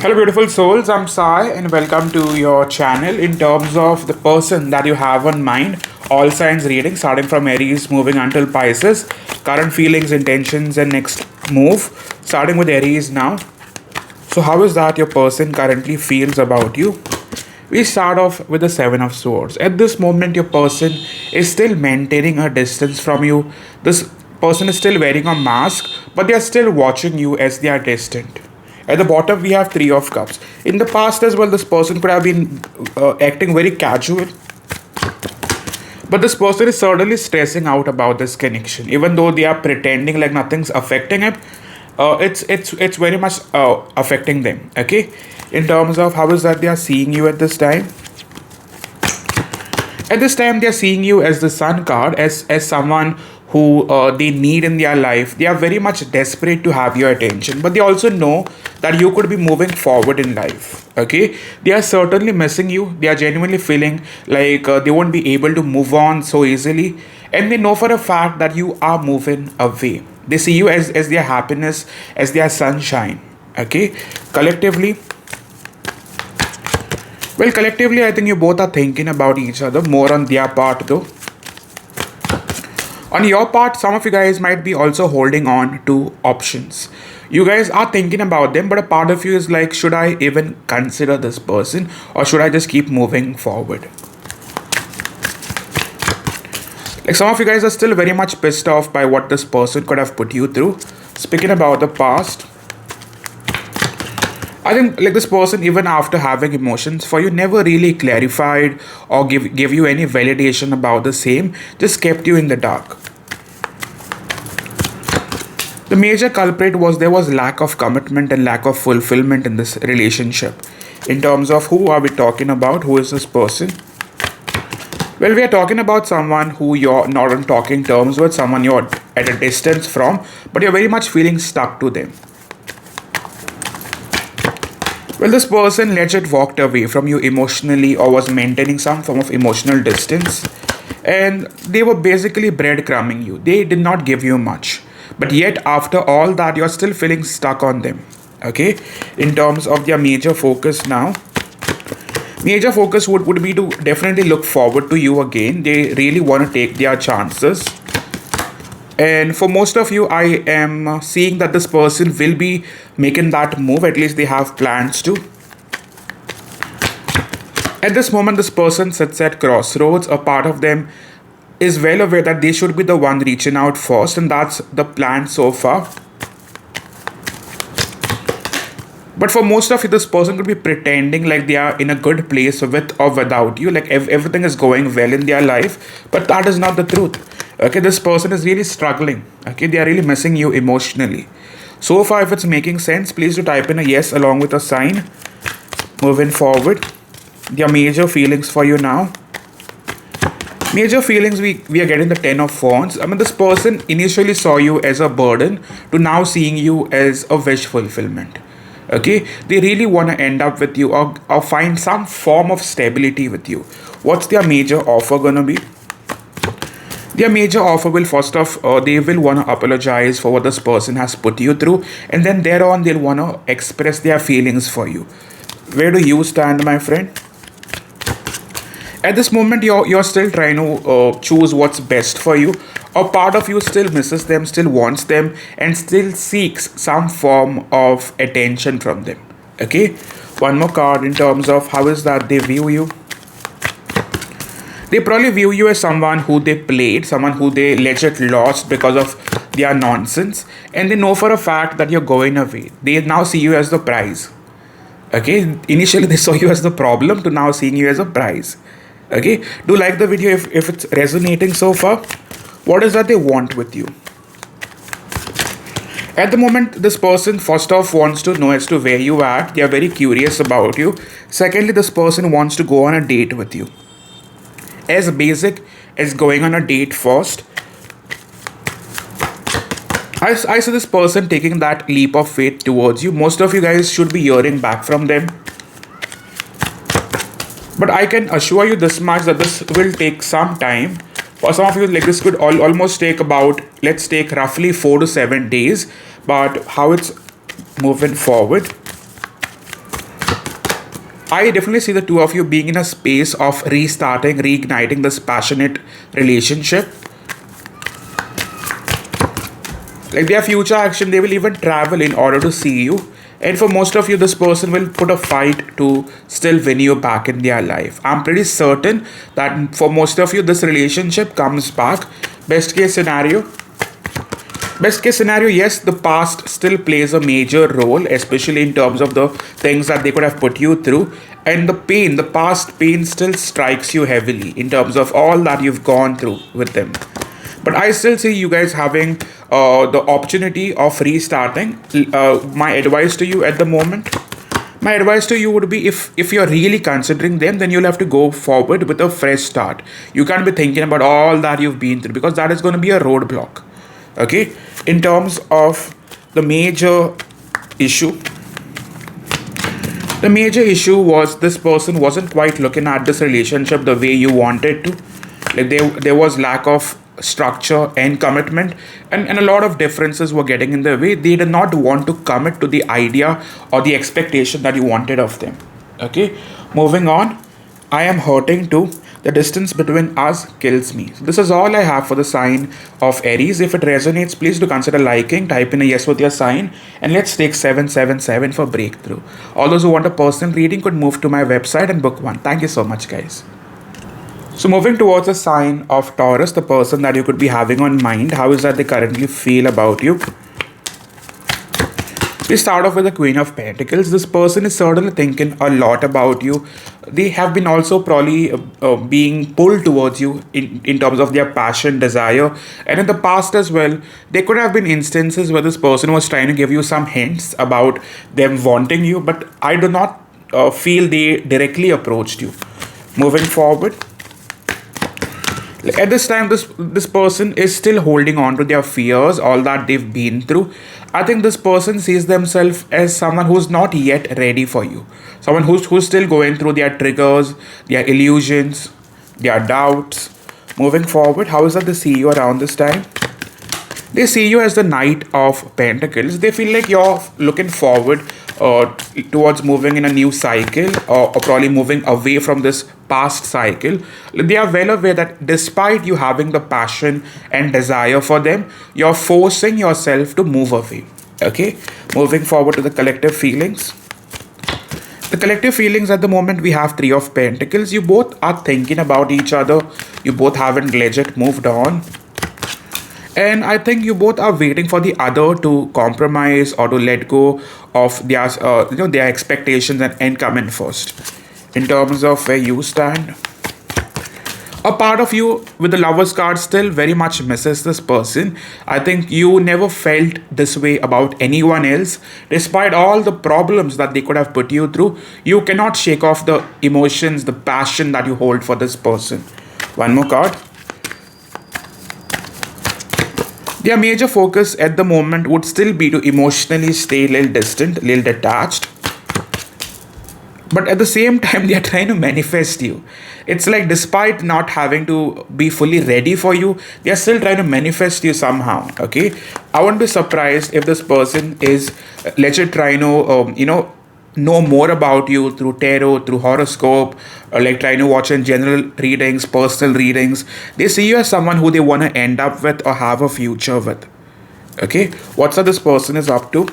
Hello beautiful souls, I'm Sai and welcome to your channel. In terms of the person that you have on mind, all signs reading starting from Aries moving until Pisces, current feelings, intentions and next move, starting with Aries now. So how is that your person currently feels about you? We start off with the Seven of Swords. At this moment your person is still maintaining a distance from you. This person is still wearing a mask, but they are still watching you as they are distant. At the bottom, we have Three of Cups. In the past as well, this person could have been acting very casual. But this person is certainly stressing out about this connection. Even though they are pretending like nothing's affecting it, it's very much affecting them. Okay? In terms of how is that they are seeing you at this time. At this time, they are seeing you as the Sun card, as someone who they need in their life. They are very much desperate to have your attention, but they also know that you could be moving forward in life. Okay, they are certainly missing you. They are genuinely feeling like they won't be able to move on so easily, and they know for a fact that you are moving away. They see you as their happiness, as their sunshine. Okay, collectively, well, collectively, I think you both are thinking about each other more on their part though. On your part, some of you guys might be also holding on to options. You guys are thinking about them, but a part of you is like, should I even consider this person or should I just keep moving forward? Like some of you guys are still very much pissed off by what this person could have put you through. Speaking about the past, I think like this person, even after having emotions for you, never really clarified or give you any validation about the same, just kept you in the dark. The major culprit was there was lack of commitment and lack of fulfillment in this relationship. In terms of who are we talking about? Who is this person? Well, we are talking about someone who you're not on talking terms with, someone you're at a distance from, but you're very much feeling stuck to them. Well, this person legit walked away from you emotionally or was maintaining some form of emotional distance, and they were basically breadcrumbing you. They did not give you much. But yet, after all that, you're still feeling stuck on them. Okay? In terms of their major focus now, major focus would be to definitely look forward to you again. They really want to take their chances. And for most of you, I am seeing that this person will be making that move. At least they have plans to. At this moment, this person sits at crossroads. A part of them is well aware that they should be the one reaching out first, and that's the plan so far. But for most of you, this person could be pretending like they are in a good place with or without you, like everything is going well in their life, but that is not the truth. Okay, this person is really struggling. Okay, they are really missing you emotionally. So far, if it's making sense, please do type in a yes along with a sign. Moving forward, their major feelings for you now. Major feelings, we are getting the Ten of Wands. I mean, this person initially saw you as a burden to now seeing you as a wish fulfillment. Okay, they really want to end up with you or find some form of stability with you. What's their major offer gonna be? Their major offer will first off, they will want to apologize for what this person has put you through, and then thereon they'll want to express their feelings for you. Where do you stand, my friend? At this moment, you're still trying to choose what's best for you. A part of you still misses them, still wants them, and still seeks some form of attention from them. Okay? One more card in terms of how is that they view you. They probably view you as someone who they played, someone who they legit lost because of their nonsense, and they know for a fact that you're going away. They now see you as the prize. Okay? Initially, they saw you as the problem to now seeing you as a prize. Okay, do like the video if it's resonating so far. What is that they want with you? At the moment, this person first off wants to know as to where you are at. They are very curious about you. Secondly, this person wants to go on a date with you. As basic as going on a date first, I see this person taking that leap of faith towards you. Most of you guys should be hearing back from them. But I can assure you this much that this will take some time. For some of you, like this could almost take about, let's take roughly 4 to 7 days. But how it's moving forward. I definitely see the two of you being in a space of restarting, reigniting this passionate relationship. Like their future action, they will even travel in order to see you. And for most of you, this person will put a fight to still win you back in their life. I'm pretty certain that for most of you, this relationship comes back. Best case scenario. Best case scenario, yes, the past still plays a major role, especially in terms of the things that they could have put you through. And the pain, the past pain still strikes you heavily in terms of all that you've gone through with them. But I still see you guys having the opportunity of restarting. My advice to you at the moment, my advice to you would be, if you're really considering them, then you'll have to go forward with a fresh start. You can't be thinking about all that you've been through, because that is going to be a roadblock. Okay, in terms of the major issue, the major issue was this person wasn't quite looking at this relationship the way you wanted to. Like there was lack of structure and commitment, and a lot of differences were getting in the way. They did not want to commit to the idea or the expectation that you wanted of them. Okay, moving on. I am hurting too. The distance between us kills me. So this is all I have for the sign of Aries. If it resonates, please do consider liking, type in a yes with your sign, and let's take 777 for breakthrough. All those who want a personal reading could move to my website and book one. Thank you so much, guys. So moving towards the sign of Taurus, the person that you could be having on mind, how is that they currently feel about you? We start off with the Queen of Pentacles. This person is certainly thinking a lot about you. They have been also probably being pulled towards you in terms of their passion, desire. And in the past as well, there could have been instances where this person was trying to give you some hints about them wanting you. But I do not feel they directly approached you. Moving forward, at this time, this person is still holding on to their fears, all that they've been through. I think this person sees themselves as someone who's not yet ready for you, someone who's still going through their triggers, their illusions, their doubts. Moving forward, how is that they see you around this time? They see you as the Knight of Pentacles. They feel like you're looking forward towards moving in a new cycle, or probably moving away from this past cycle. They are well aware that despite you having the passion and desire for them, you're forcing yourself to move away. Okay, moving forward to the collective feelings. The collective feelings at the moment, we have Three of Pentacles. You both are thinking about each other. You both haven't legit moved on. And I think you both are waiting for the other to compromise or to let go of their, their expectations and come in first. In terms of where you stand, a part of you with the Lovers card still very much misses this person. I think you never felt this way about anyone else. Despite all the problems that they could have put you through, you cannot shake off the emotions, the passion that you hold for this person. One more card. Their major focus at the moment would still be to emotionally stay a little distant, a little detached. But at the same time, they are trying to manifest you. It's like despite not having to be fully ready for you, they are still trying to manifest you somehow. Okay, I won't be surprised if this person is legit trying to know more about you through tarot, through horoscope, or like trying to watch in general readings, personal readings. They see you as someone who they want to end up with or have a future with. Okay, what's that this person is up to?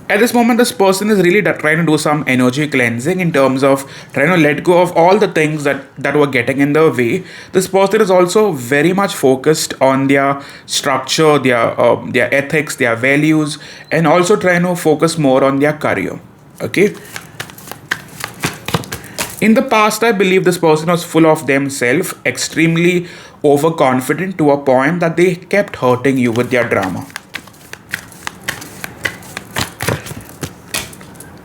At this moment, this person is really trying to do some energy cleansing in terms of trying to let go of all the things that were getting in the way. This person is also very much focused on their structure, their ethics, their values, and also trying to focus more on their career. Okay. In the past, I believe this person was full of themselves, extremely overconfident to a point that they kept hurting you with their drama.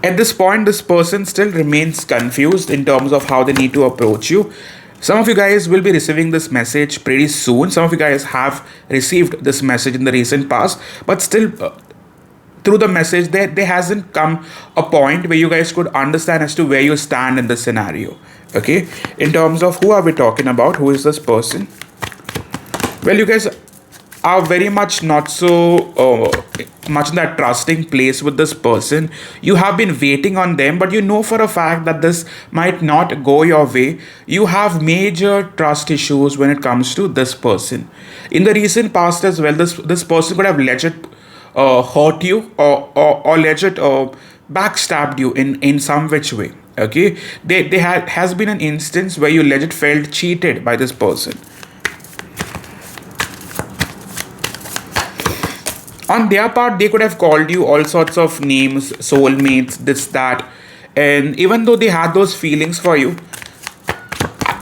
At this point, this person still remains confused in terms of how they need to approach you. Some of you guys will be receiving this message pretty soon. Some of you guys have received this message in the recent past, but still through the message, there hasn't come a point where you guys could understand as to where you stand in the scenario. Okay, in terms of who are we talking about? Who is this person? Well, you guys, are very much not so much in that trusting place with this person. You have been waiting on them, but you know for a fact that this might not go your way. You have major trust issues when it comes to this person. In the recent past as well, this person could have legit hurt you, or legit backstabbed you in some which way. Okay, they has been an instance where you legit felt cheated by this person. On their part, they could have called you all sorts of names, soulmates, this, that. And even though they had those feelings for you,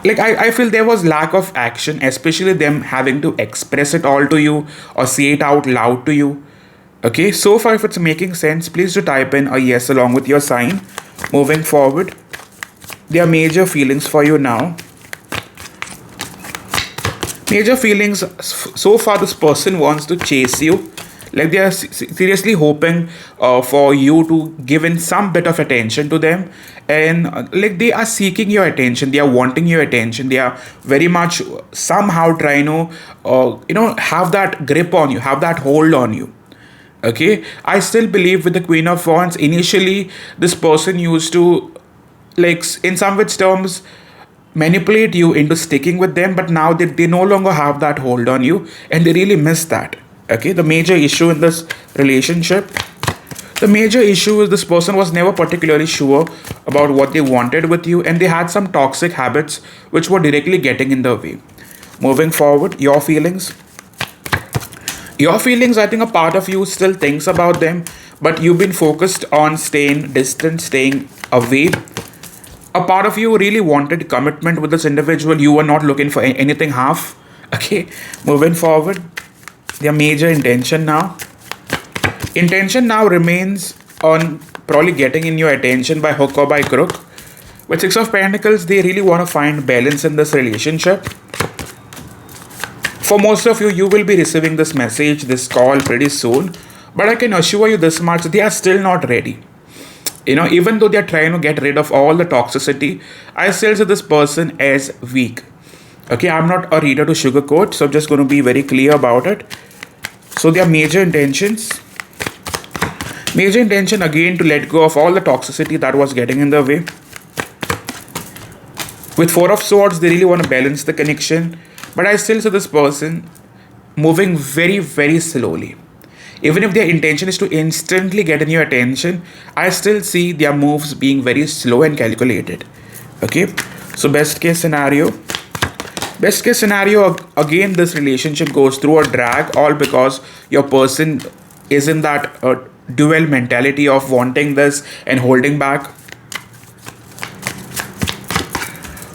like I feel there was lack of action, especially them having to express it all to you or say it out loud to you. Okay, so far if it's making sense, please do type in a yes along with your sign. Moving forward, there are major feelings for you now. Major feelings. So far this person wants to chase you. Like they are seriously hoping for you to give in some bit of attention to them, and like they are seeking your attention, they are wanting your attention, they are very much somehow trying to have that grip on you, have that hold on you. Okay, I still believe with the Queen of Wands, initially this person used to, like, in some which terms, manipulate you into sticking with them, but now they no longer have that hold on you, and they really miss that. Okay, the major issue in this relationship, the major issue is this person was never particularly sure about what they wanted with you, and they had some toxic habits which were directly getting in the way. Moving forward, your feelings. Your feelings, I think a part of you still thinks about them, but you've been focused on staying distant, staying away. A part of you really wanted commitment with this individual. You were not looking for anything half. Okay, moving forward, their major intention now. Intention now remains on probably getting in your attention by hook or by crook. With Six of Pentacles, they really want to find balance in this relationship. For most of you, you will be receiving this message, this call pretty soon. But I can assure you this much, they are still not ready. Even though they are trying to get rid of all the toxicity, I still see this person as weak. Okay, I'm not a reader to sugarcoat, so I'm just going to be very clear about it. So their major intentions. Major intention again to let go of all the toxicity that was getting in the way. With Four of Swords, they really want to balance the connection. But I still see this person moving very, very slowly. Even if their intention is to instantly get in your attention, I still see their moves being very slow and calculated. Okay, so best case scenario. Best case scenario, again, this relationship goes through a drag, all because your person is in that dual mentality of wanting this and holding back.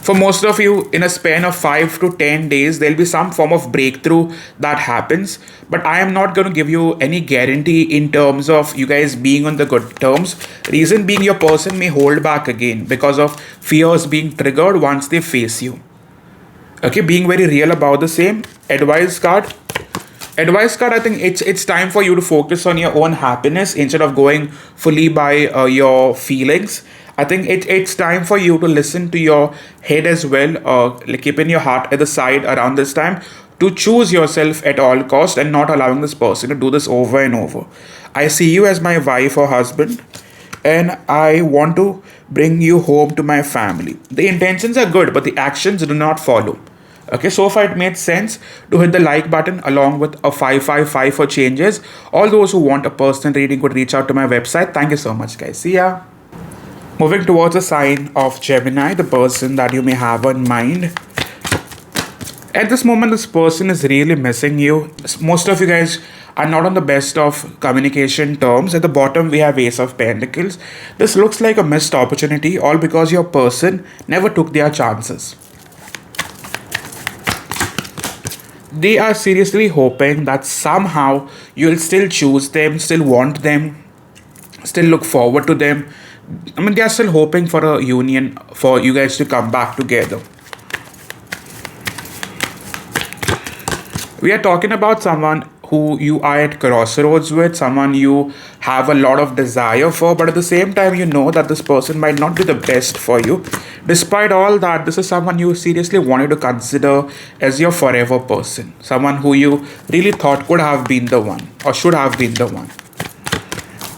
For most of you, in a span of 5 to 10 days, there'll be some form of breakthrough that happens. But I am not going to give you any guarantee in terms of you guys being on the good terms. Reason being, your person may hold back again because of fears being triggered once they face you. Okay, being very real about the same. Advice card. Advice card, I think it's time for you to focus on your own happiness instead of going fully by your feelings. I think it's time for you to listen to your head as well, like keeping your heart at the side around this time, to choose yourself at all cost and not allowing this person to do this over and over. I see you as my wife or husband, and I want to bring you home to my family. The intentions are good, but the actions do not follow. Okay, so far it made sense to hit the like button along with a 555 for changes. All those who want a personal reading could reach out to my website. Thank you so much, guys. See ya. Moving towards the sign of Gemini, the person that you may have on mind. At this moment, this person is really missing you. Most of you guys are not on the best of communication terms. At the bottom, we have Ace of Pentacles. This looks like a missed opportunity, all because your person never took their chances. They are seriously hoping that somehow you'll still choose them, still want them, still look forward to them. I mean, they are still hoping for a union, for you guys to come back together. We are talking about someone who you are at crossroads with, someone you have a lot of desire for, but at the same time, you know that this person might not be the best for you. Despite all that, this is someone you seriously wanted to consider as your forever person, someone who you really thought could have been the one or should have been the one.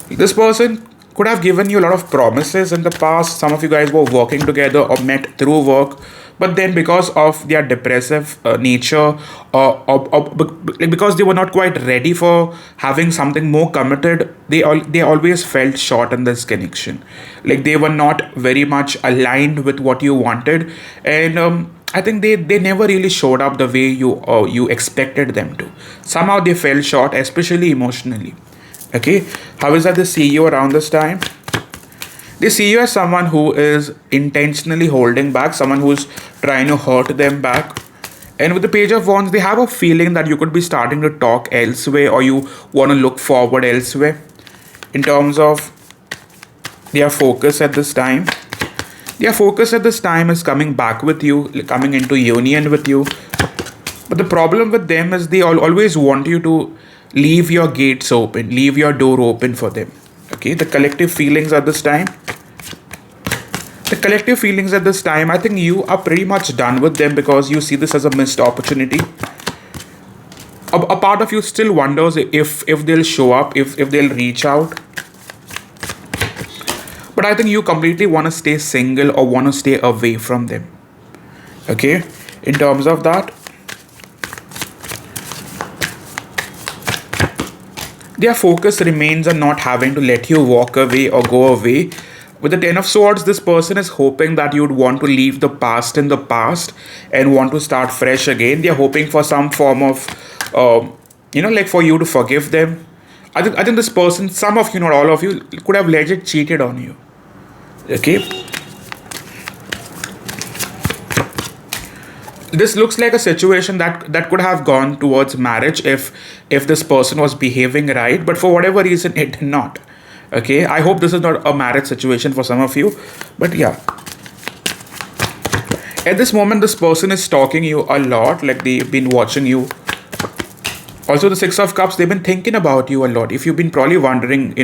This person could have given you a lot of promises in the past. Some of you guys were working together or met through work, but then because of their depressive nature, because they were not quite ready for having something more committed, they always felt short in this connection. Like they were not very much aligned with what you wanted, and I think they never really showed up the way you expected them to. Somehow they fell short, especially emotionally. Okay, how is that they see you around this time? They see you as someone who is intentionally holding back, someone who's trying to hurt them back. And with the Page of Wands, they have a feeling that you could be starting to talk elsewhere, or you want to look forward elsewhere in terms of their focus at this time. Their focus at this time is coming back with you, coming into union with you. But the problem with them is they always want you to leave your gates open, leave your door open for them. Okay, the collective feelings at this time. The collective feelings at this time, I think you are pretty much done with them because you see this as a missed opportunity. A part of you still wonders if they'll show up, if they'll reach out. But I think you completely want to stay single or want to stay away from them. Okay, in terms of that. Their focus remains on not having to let you walk away or go away. With the Ten of Swords, this person is hoping that you'd want to leave the past in the past and want to start fresh again. They're hoping for some form of, like for you to forgive them. I think this person, some of you, not all of you, could have legit cheated on you. Okay? This looks like a situation that could have gone towards marriage if this person was behaving right, but for whatever reason it did not. Okay, I hope this is not a marriage situation for some of you, but yeah, at this moment this person is stalking you a lot, like they've been watching you. Also, the Six of Cups, they've been thinking about you a lot. If you've been probably wondering,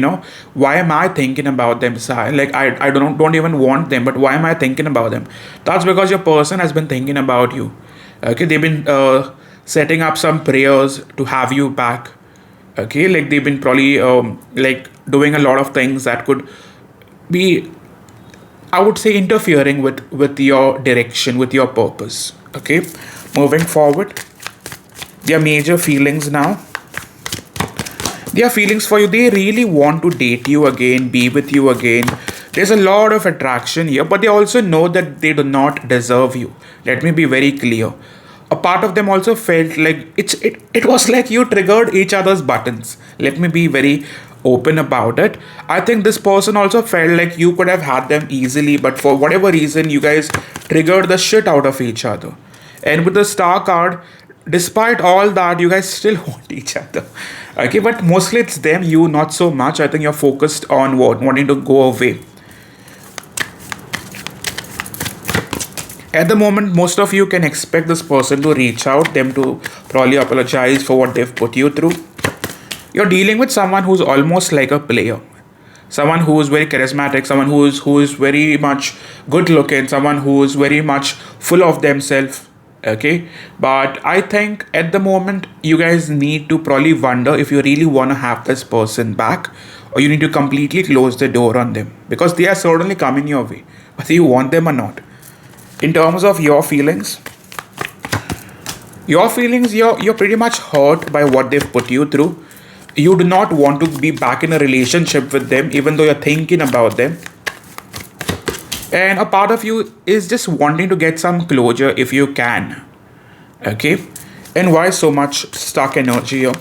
why am I thinking about them, Sai? Like I don't even want them, but why am I thinking about them? That's because your person has been thinking about you. Okay, they've been setting up some prayers to have you back. Okay, like they've been probably like doing a lot of things that could be, I would say, interfering with your direction, with your purpose. Okay, moving forward. Their major feelings now. Their feelings for you, they really want to date you again, be with you again. There's a lot of attraction here, but they also know that they do not deserve you. Let me be very clear. A part of them also felt like it was like you triggered each other's buttons. Let me be very open about it. I think this person also felt like you could have had them easily, but for whatever reason, you guys triggered the shit out of each other. And with the Star card, despite all that, you guys still want each other. Okay, but mostly it's them, you not so much. I think you're focused on wanting to go away. At the moment, most of you can expect this person to reach out, them to probably apologize for what they've put you through. You're dealing with someone who's almost like a player. Someone who is very charismatic, someone who is very much good looking, someone who is very much full of themselves. Okay, but I think at the moment you guys need to probably wonder if you really want to have this person back, or you need to completely close the door on them, because they are certainly coming your way, whether you want them or not. In terms of your feelings, you're pretty much hurt by what they've put you through. You do not want to be back in a relationship with them, even though you're thinking about them. And a part of you is just wanting to get some closure if you can. Okay? And why so much stuck energy here?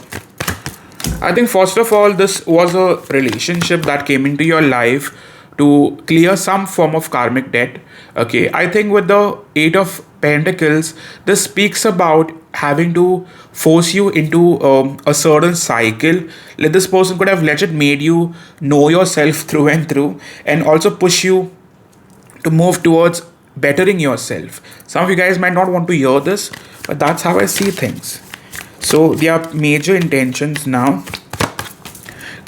I think first of all, this was a relationship that came into your life to clear some form of karmic debt. Okay, I think with the Eight of Pentacles, this speaks about having to force you into a certain cycle. Like this person could have legit made you know yourself through and through, and also push you to move towards bettering yourself. Some of you guys might not want to hear this, but that's how I see things. So their major intentions now,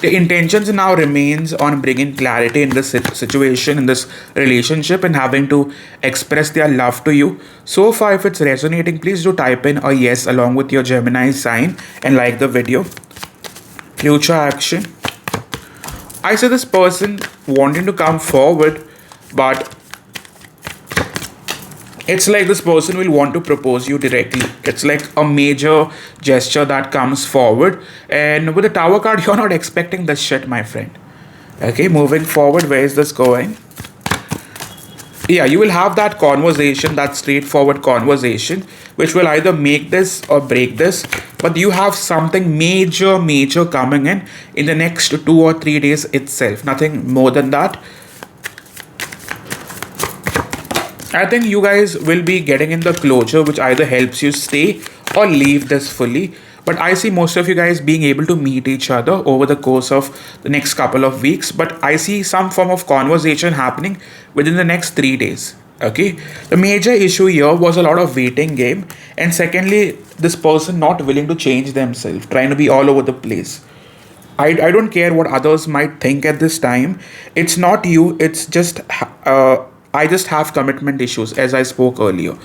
the intentions now remains on bringing clarity in this situation, in this relationship, and having to express their love to you. So far, if it's resonating, please do type in a yes along with your Gemini sign and like the video. Future action. I see this person wanting to come forward, but it's like this person will want to propose you directly. It's like a major gesture that comes forward. And with the Tower card, you're not expecting this shit, my friend. Okay, moving forward, where is this going? Yeah, you will have that conversation, that straightforward conversation, which will either make this or break this. But you have something major coming in the next 2 or 3 days itself. Nothing more than that. I think you guys will be getting in the closure which either helps you stay or leave this fully. But I see most of you guys being able to meet each other over the course of the next couple of weeks. But I see some form of conversation happening within the next 3 days. Okay. The major issue here was a lot of waiting game. And secondly, this person not willing to change themselves, trying to be all over the place. I don't care what others might think at this time. It's not you. It's just I just have commitment issues, as I spoke earlier.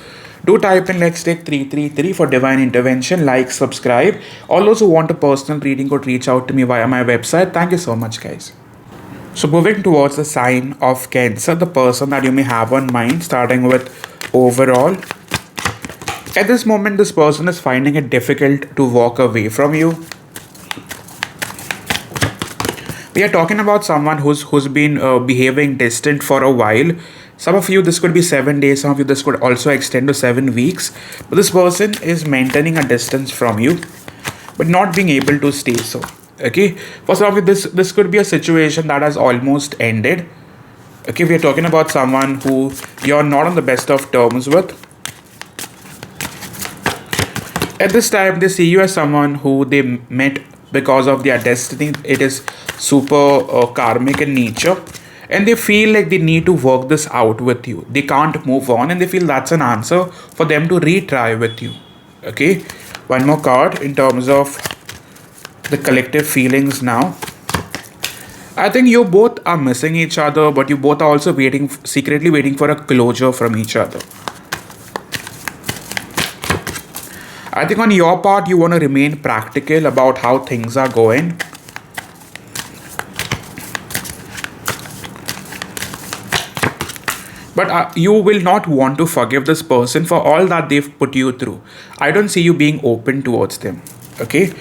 Do type in let's take 333 for divine intervention. Like, subscribe. All those who want a personal reading could reach out to me via my website. Thank you so much, guys. So moving towards the sign of Cancer, the person that you may have on mind, starting with overall. At this moment, this person is finding it difficult to walk away from you. We are talking about someone who's been behaving distant for a while. Some of you, this could be 7 days. Some of you, this could also extend to 7 weeks. But this person is maintaining a distance from you, but not being able to stay so. Okay. For some of you, this could be a situation that has almost ended. Okay. We are talking about someone who you're not on the best of terms with. At this time, they see you as someone who they met because of their destiny. It is super karmic in nature. And they feel like they need to work this out with you. They can't move on, and they feel that's an answer for them to retry with you. Okay. One more card in terms of the collective feelings now. I think you both are missing each other, but you both are also secretly waiting for a closure from each other. I think on your part, you want to remain practical about how things are going. But you will not want to forgive this person for all that they've put you through. I don't see you being open towards them. Okay.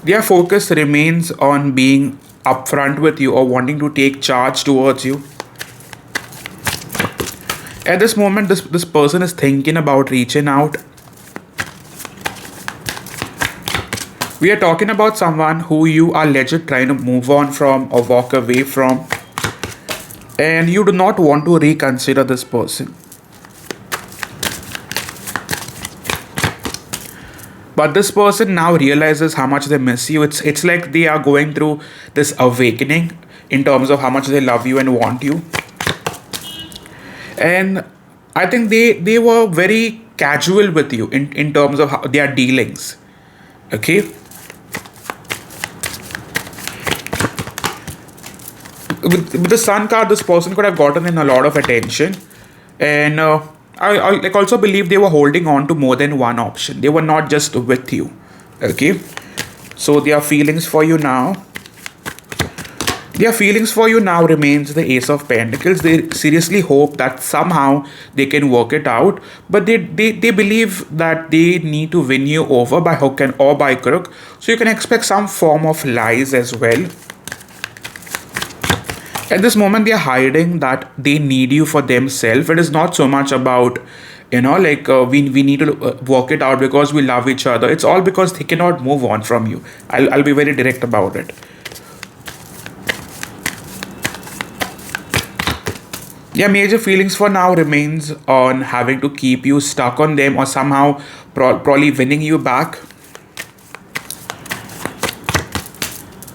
Their focus remains on being upfront with you or wanting to take charge towards you. At this moment, this person is thinking about reaching out. We are talking about someone who you are legit trying to move on from or walk away from. And you do not want to reconsider this person. But this person now realizes how much they miss you. It's like they are going through this awakening in terms of how much they love you and want you. And I think they were very casual with you in terms of how their dealings. Okay. With the Sun card, this person could have gotten in a lot of attention. And I also believe they were holding on to more than one option. They were not just with you. Okay. So their feelings for you now. Their feelings for you now remains the Ace of Pentacles. They seriously hope that somehow they can work it out. But they believe that they need to win you over by hook or by crook. So you can expect some form of lies as well. At this moment, they are hiding that they need you for themselves. It is not so much about, we need to work it out because we love each other. It's all because they cannot move on from you. I'll be very direct about it. Their major feelings for now remains on having to keep you stuck on them or somehow probably winning you back.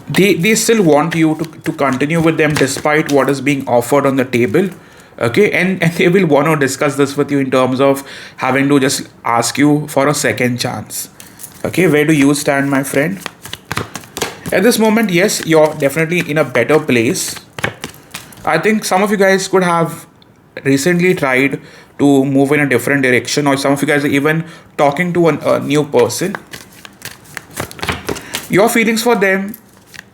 They still want you to continue with them despite what is being offered on the table. Okay, and they will want to discuss this with you in terms of having to just ask you for a second chance. Okay, where do you stand, my friend? At this moment, yes, you're definitely in a better place. I think some of you guys could have recently tried to move in a different direction, or some of you guys are even talking to a new person. Your feelings for them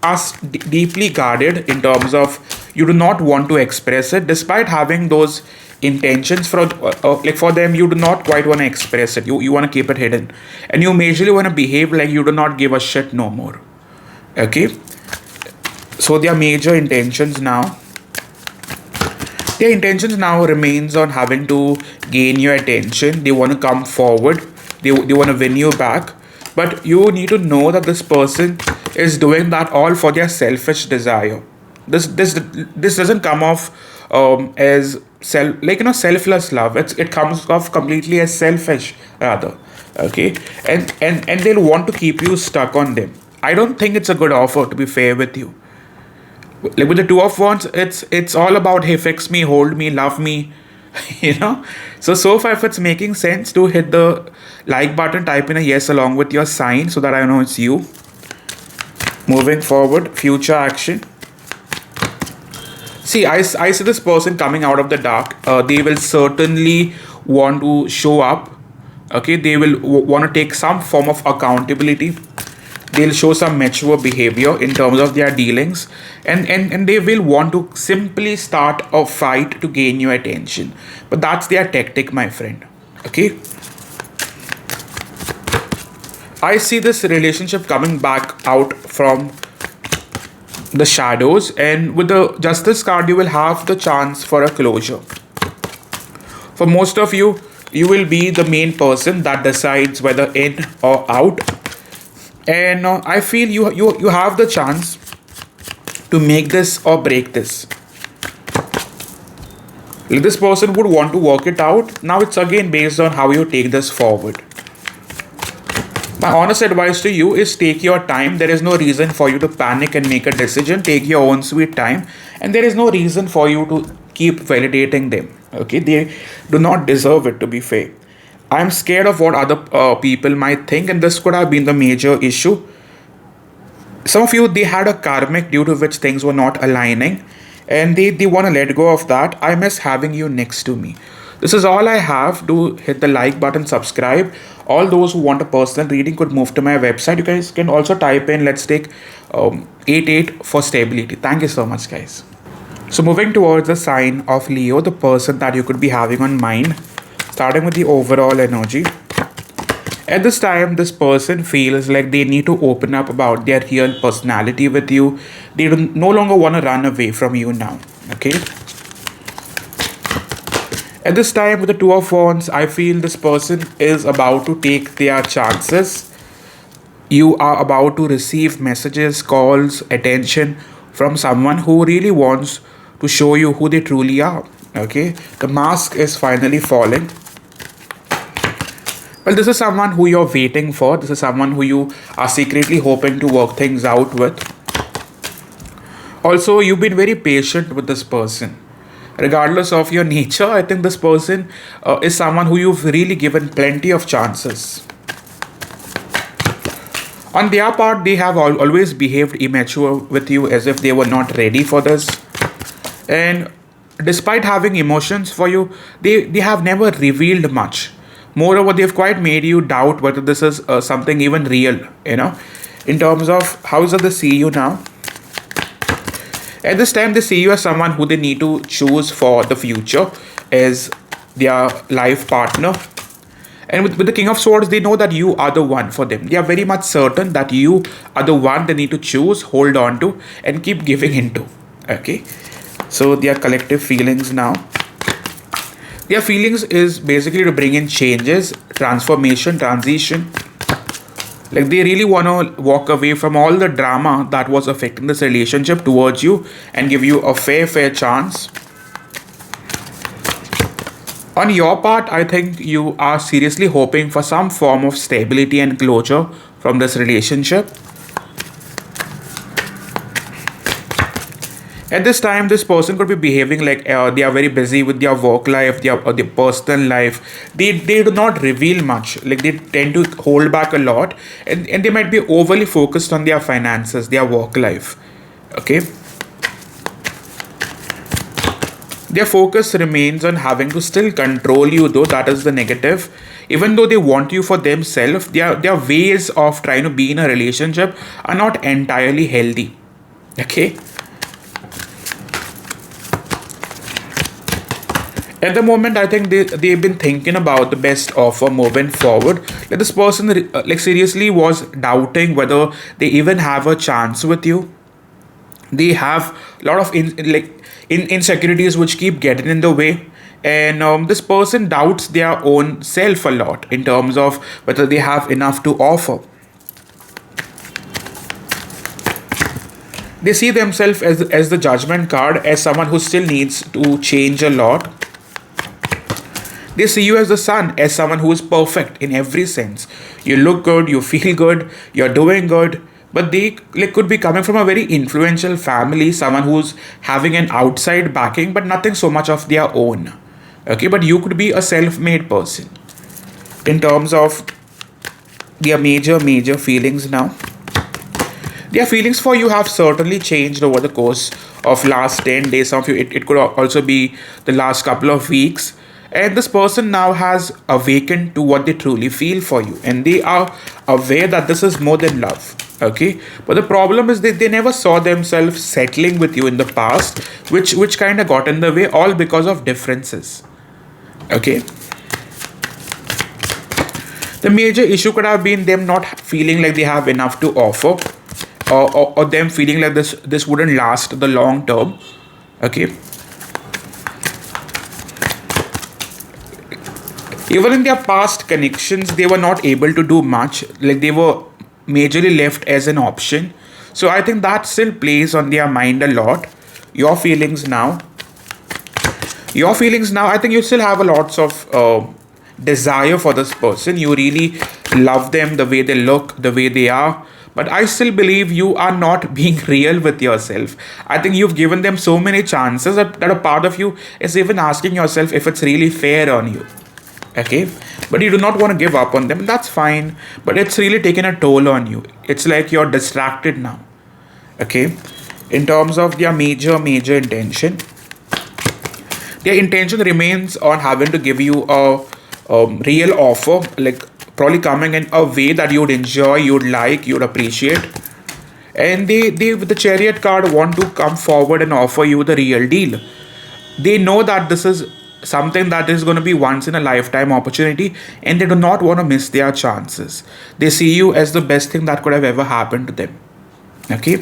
are deeply guarded in terms of you do not want to express it, despite having those intentions for them. You do not quite want to express it. You want to keep it hidden, and you majorly want to behave like you do not give a shit no more. Okay, so their major intentions now. Their intentions now remains on having to gain your attention. They want to come forward. They want to win you back. But you need to know that this person is doing that all for their selfish desire. This doesn't come off as selfless love. It comes off completely as selfish rather. Okay, and they'll want to keep you stuck on them. I don't think it's a good offer, to be fair with you. Like with the Two of Wands, it's all about, hey, fix me, hold me, love me. So far, if it's making sense, to hit the like button, type in a yes along with your sign so that I know it's you. Moving forward, future action. See, I see this person coming out of the dark. They will certainly want to show up. Okay, they will want to take some form of accountability. They'll show some mature behavior in terms of their dealings, and they will want to simply start a fight to gain your attention. But that's their tactic, my friend. Okay, I see this relationship coming back out from the shadows, and with the Justice card, you will have the chance for a closure. For most of you, you will be the main person that decides whether in or out. And I feel you have the chance to make this or break this. This person would want to work it out. Now it's again based on how you take this forward. My honest advice to you is take your time. There is no reason for you to panic and make a decision. Take your own sweet time. And there is no reason for you to keep validating them. Okay, they do not deserve it, to be fair. I'm scared of what other people might think, and this could have been the major issue. Some of you, they had a karmic due to which things were not aligning, and they want to let go of that. I miss having you next to me. This is all I have. Do hit the like button, subscribe. All those who want a personal reading could move to my website. You guys can also type in, let's take 88 for stability. Thank you so much, guys. So moving towards the sign of Leo, the person that you could be having on mind. Starting with the overall energy. At this time, this person feels like they need to open up about their real personality with you. They no longer want to run away from you now. Okay. At this time, with the Two of Wands, I feel this person is about to take their chances. You are about to receive messages, calls, attention from someone who really wants to show you who they truly are. Okay. The mask is finally falling. Well, this is someone who you're waiting for. This is someone who you are secretly hoping to work things out with. Also, you've been very patient with this person. Regardless of your nature, I think this person is someone who you've really given plenty of chances. On their part, they have always behaved immature with you, as if they were not ready for this. And despite having emotions for you, they have never revealed much. Moreover, they've quite made you doubt whether this is something even real, in terms of how they see you now. At this time, they see you as someone who they need to choose for the future as their life partner. And with the King of Swords, they know that you are the one for them. They are very much certain that you are the one they need to choose, hold on to, and keep giving into. Okay? So, their collective feelings now. Their feelings is basically to bring in changes, transformation, transition. Like they really want to walk away from all the drama that was affecting this relationship towards you and give you a fair chance. On your part, I think you are seriously hoping for some form of stability and closure from this relationship. At this time, this person could be behaving like they are very busy with their work life, their personal life. They do not reveal much. Like they tend to hold back a lot, and they might be overly focused on their finances, their work life. Okay. Their focus remains on having to still control you, though that is the negative. Even though they want you for themselves, their ways of trying to be in a relationship are not entirely healthy. Okay. At the moment, I think they've been thinking about the best offer moving forward. Like this person, like seriously, was doubting whether they even have a chance with you. They have a lot of insecurities which keep getting in the way, and this person doubts their own self a lot in terms of whether they have enough to offer. They see themselves as the judgment card, as someone who still needs to change a lot. They see you as the sun, as someone who is perfect in every sense. You look good, you feel good, you're doing good. But they could be coming from a very influential family, someone who's having an outside backing, but nothing so much of their own. Okay, but you could be a self-made person. In terms of their major feelings now. Their feelings for you have certainly changed over the course of last 10 days. Some of you, it could also be the last couple of weeks. And this person now has awakened to what they truly feel for you. And they are aware that this is more than love. Okay. But the problem is they never saw themselves settling with you in the past, which kind of got in the way, all because of differences. Okay. The major issue could have been them not feeling like they have enough to offer, or them feeling like this wouldn't last the long term. Okay. Even in their past connections, they were not able to do much. Like they were majorly left as an option. So I think that still plays on their mind a lot. Your feelings now. I think you still have a lots of desire for this person. You really love them, the way they look, the way they are. But I still believe you are not being real with yourself. I think you've given them so many chances that a part of you is even asking yourself if it's really fair on you. Okay, but you do not want to give up on them. That's fine, but it's really taken a toll on you. It's like you're distracted now. Okay, in terms of their major intention, their intention remains on having to give you a real offer, like probably coming in a way that you'd enjoy, you'd like, you'd appreciate. And they with the Chariot card want to come forward and offer you the real deal. They know that this is something that is going to be once in a lifetime opportunity, and they do not want to miss their chances. They see you as the best thing that could have ever happened to them. Okay.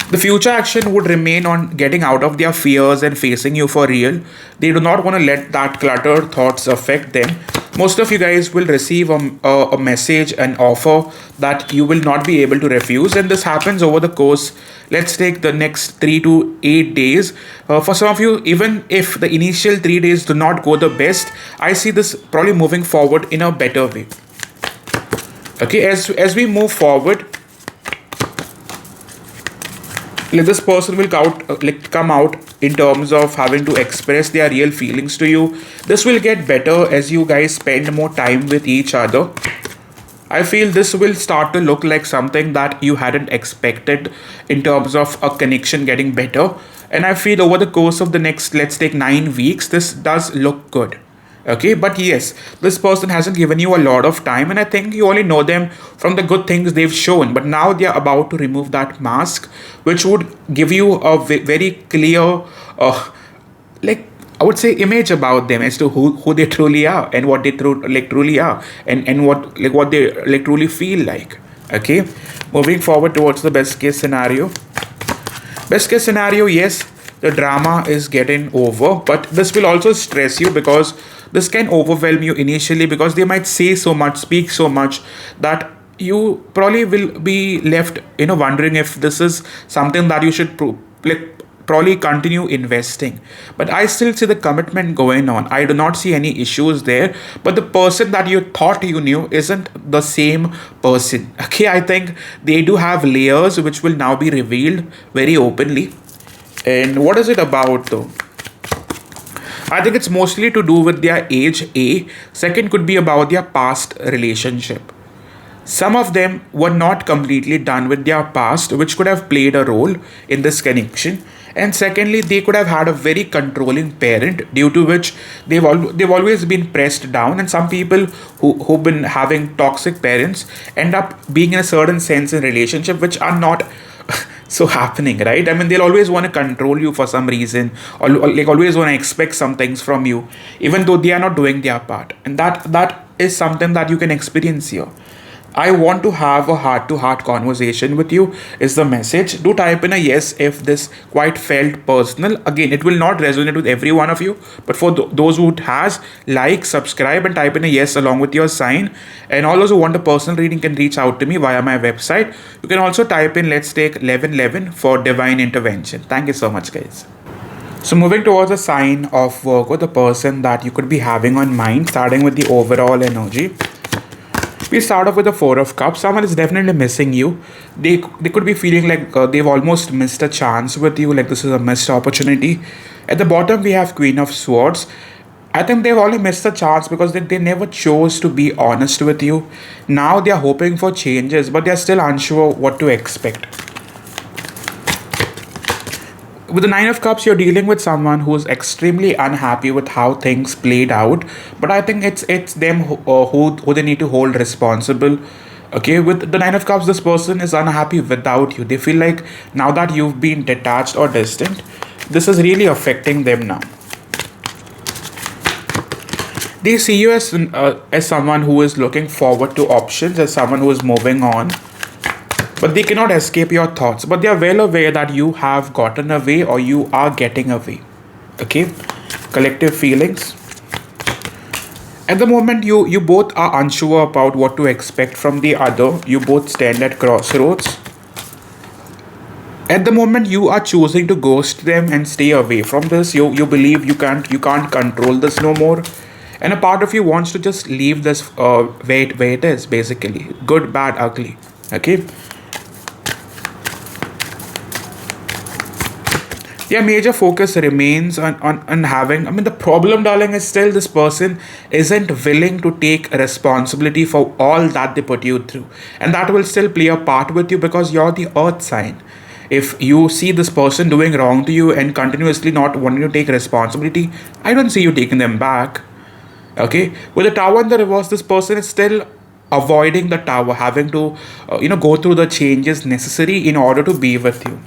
The future action would remain on getting out of their fears and facing you for real. They do not want to let that cluttered thoughts affect them. Most of you guys will receive a message, an offer that you will not be able to refuse. And this happens over the course, let's take the next 3 to 8 days. For some of you, even if the initial 3 days do not go the best, I see this probably moving forward in a better way. Okay, as we move forward, this person will come out in terms of having to express their real feelings to you. This will get better as you guys spend more time with each other. I feel this will start to look like something that you hadn't expected in terms of a connection getting better. And I feel over the course of the next, let's take 9 weeks, this does look good. Okay, but yes, this person hasn't given you a lot of time, and I think you only know them from the good things they've shown. But now they are about to remove that mask, which would give you a very clear, I would say, image about them as to who they truly are and what they truly are, and what they truly feel like. Okay, moving forward towards the best case scenario. Best case scenario, yes, the drama is getting over, but this will also stress you because this can overwhelm you initially, because they might say so much, speak so much, that you probably will be left wondering if this is something that you should probably continue investing. But I still see the commitment going on. I do not see any issues there. But the person that you thought you knew isn't the same person. Okay, I think they do have layers which will now be revealed very openly. And what is it about though? I think it's mostly to do with their age, A. Second could be about their past relationship. Some of them were not completely done with their past, which could have played a role in this connection. And secondly, they could have had a very controlling parent, due to which they've always been pressed down. And some people who've been having toxic parents end up being in a certain sense in relationship which are not so happening, right? I mean, they'll always want to control you for some reason, or like always want to expect some things from you, even though they are not doing their part. And that is something that you can experience here. I want to have a heart to heart conversation with you, is the message. Do type in a yes if this quite felt personal. Again, it will not resonate with every one of you, but for those who it has, like, subscribe, and type in a yes along with your sign. And all those who want a personal reading can reach out to me via my website. You can also type in let's take 1111 for divine intervention. Thank you so much, guys. So moving towards the sign of Virgo, the person that you could be having on mind, starting with the overall energy. We start off with the Four of Cups. Someone is definitely missing you. They could be feeling like they've almost missed a chance with you, like this is a missed opportunity. At the bottom, we have Queen of Swords. I think they've only missed a chance because they never chose to be honest with you. Now they are hoping for changes, but they're still unsure what to expect. With the Nine of Cups, you're dealing with someone who's extremely unhappy with how things played out. But I think it's them who they need to hold responsible. Okay, with the Nine of Cups, this person is unhappy without you. They feel like now that you've been detached or distant, this is really affecting them now. They see you as someone who is looking forward to options, as someone who is moving on. But they cannot escape your thoughts. But they are well aware that you have gotten away or you are getting away. Okay? Collective feelings. At the moment, you both are unsure about what to expect from the other. You both stand at crossroads. At the moment, you are choosing to ghost them and stay away from this. You believe you can't control this no more. And a part of you wants to just leave this where it is, basically. Good, bad, ugly. Okay? Their major focus remains on having, I mean, the problem, darling, is still this person isn't willing to take responsibility for all that they put you through. And that will still play a part with you because you're the earth sign. If you see this person doing wrong to you and continuously not wanting to take responsibility, I don't see you taking them back. Okay? With the Tower in the reverse, this person is still avoiding the Tower, having to, go through the changes necessary in order to be with you.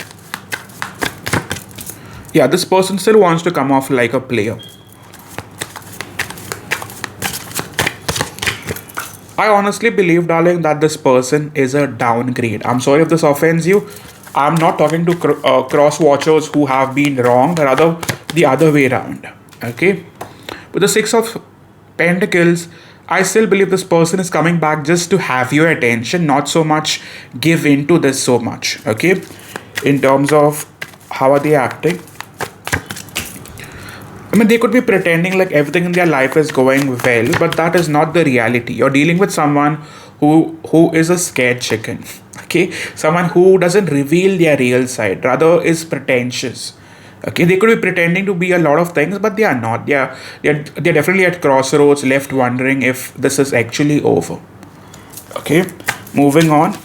Yeah, this person still wants to come off like a player. I honestly believe, darling, that this person is a downgrade. I'm sorry if this offends you. I'm not talking to cross watchers who have been wronged, rather the other way around. Okay? With the Six of Pentacles, I still believe this person is coming back just to have your attention, not so much give into this so much. Okay? In terms of how are they acting? I mean, they could be pretending like everything in their life is going well, but that is not the reality. You're dealing with someone who is a scared chicken. Okay? Someone who doesn't reveal their real side, rather is pretentious. Okay? They could be pretending to be a lot of things, but they are not. They're definitely at crossroads, left wondering if this is actually over. Okay? Moving on.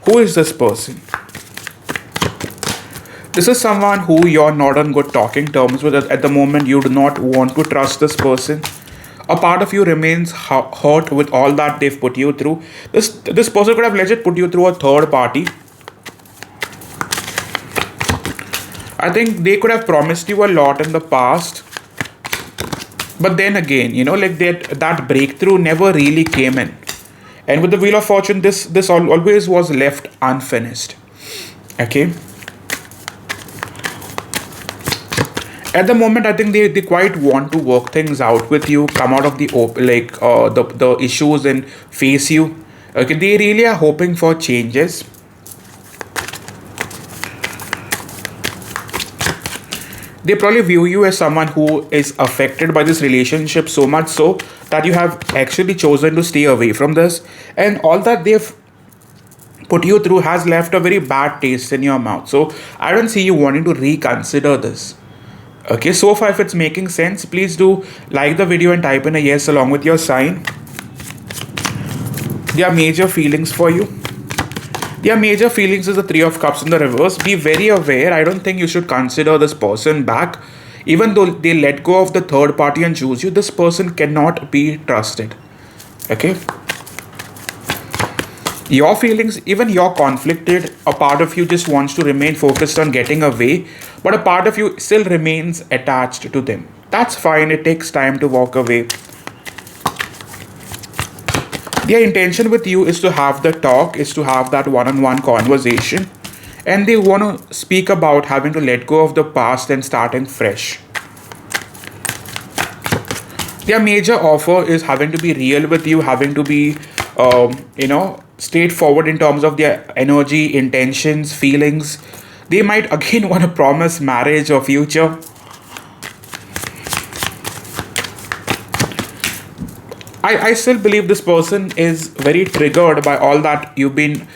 Who is this person? This is someone who you're not on good talking terms with at the moment. You do not want to trust this person. A part of you remains hurt with all that they've put you through. This person could have legit put you through a third party. I think they could have promised you a lot in the past. But then again, like that breakthrough never really came in. And with the Wheel of Fortune, this always was left unfinished. Okay? At the moment, I think they quite want to work things out with you, come out of the issues and face you. Okay, they really are hoping for changes. They probably view you as someone who is affected by this relationship so much so that you have actually chosen to stay away from this, and all that they've put you through has left a very bad taste in your mouth. So I don't see you wanting to reconsider this. Okay, so far if it's making sense, please do like the video and type in a yes along with your sign. There are major feelings for you. Their major feelings is the Three of Cups in the reverse. Be very aware. I don't think you should consider this person back. Even though they let go of the third party and choose you, this person cannot be trusted. Okay? Your feelings, even you're conflicted. A part of you just wants to remain focused on getting away, but a part of you still remains attached to them. That's fine. It takes time to walk away. Their intention with you is to have the talk, is to have that one-on-one conversation, and they want to speak about having to let go of the past and starting fresh. Their major offer is having to be real with you, having to be, straightforward in terms of their energy, intentions, feelings. They might again want to promise marriage or future. I still believe this person is very triggered by all that you've been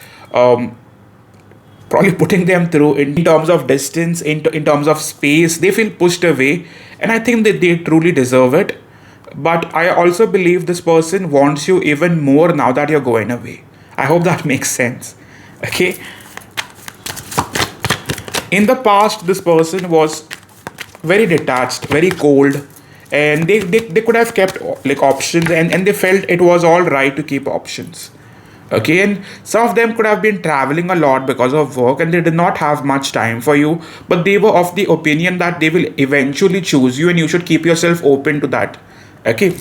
probably putting them through in terms of distance, in terms of space. They feel pushed away, and I think that they truly deserve it. But I also believe this person wants you even more now that you're going away. I hope that makes sense. Okay. In the past, this person was very detached, very cold, and they could have kept like options, and they felt it was all right to keep options. Okay, and some of them could have been traveling a lot because of work, and they did not have much time for you, but they were of the opinion that they will eventually choose you and you should keep yourself open to that. Okay,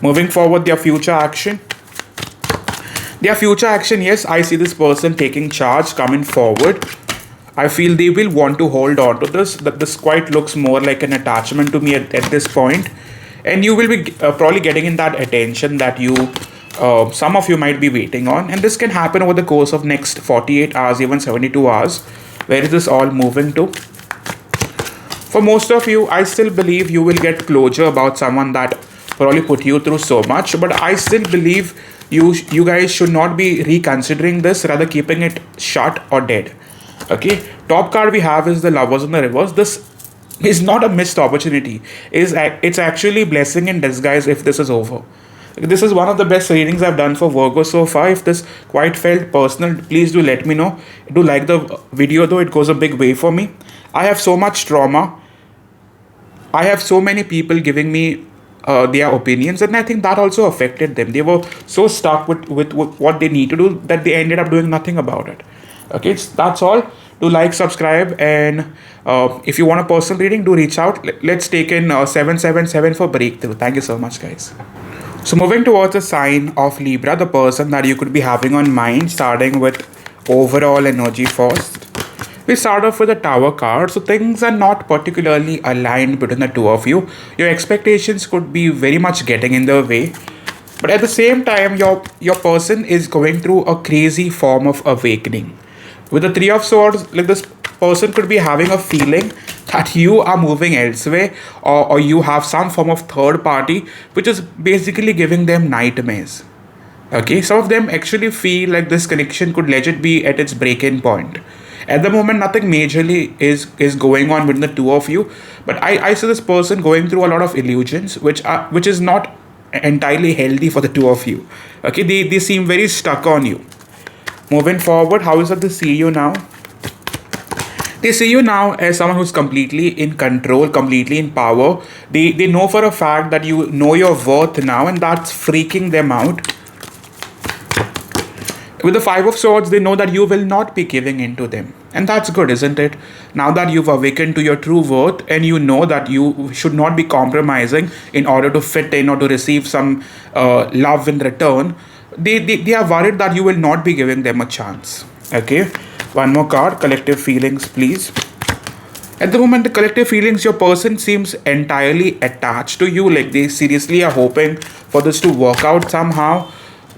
moving forward, their future action. Their future action, yes, I see this person taking charge, coming forward. I feel they will want to hold on to this. That this quite looks more like an attachment to me at this point, and you will be probably getting in that attention that you, some of you might be waiting on, and this can happen over the course of next 48 hours, even 72 hours. Where is this all moving to? For most of you, I still believe you will get closure about someone that probably put you through so much, but I still believe you guys should not be reconsidering this, rather keeping it shut or dead. Okay, top card we have is the Lovers in the reverse. This is not a missed opportunity. It's actually blessing in disguise if this is over. This is one of the best readings I've done for Virgo so far. If this quite felt personal, please do let me know. Do like the video though, it goes a big way for me. I have so much trauma. I have so many people giving me their opinions, and I think that also affected them. They were so stuck with what they need to do that they ended up doing nothing about it. Okay, that's all. Do like, subscribe, and if you want a personal reading, do reach out. Let's take in 777 for breakthrough. Thank you so much, guys. So moving towards the sign of Libra, the person that you could be having on mind, starting with overall energy first. We start off with the Tower card. So things are not particularly aligned between the two of you. Your expectations could be very much getting in the way. But at the same time, your person is going through a crazy form of awakening. With the Three of Swords, like this person could be having a feeling that you are moving elsewhere, or you have some form of third party, which is basically giving them nightmares. Okay, some of them actually feel like this connection could legit be at its break-in point. At the moment, nothing majorly is going on between the two of you, but I see this person going through a lot of illusions, which is not entirely healthy for the two of you. Okay, they seem very stuck on you. Moving forward, how is it they see you now? They see you now as someone who's completely in control, completely in power. They know for a fact that you know your worth now, and that's freaking them out. With the Five of Swords, they know that you will not be giving in to them. And that's good, isn't it? Now that you've awakened to your true worth, and you know that you should not be compromising in order to fit in or to receive some love in return, they are worried that you will not be giving them a chance. Okay, one more card, collective feelings, please. At the moment, the collective feelings, your person seems entirely attached to you, like they seriously are hoping for this to work out somehow.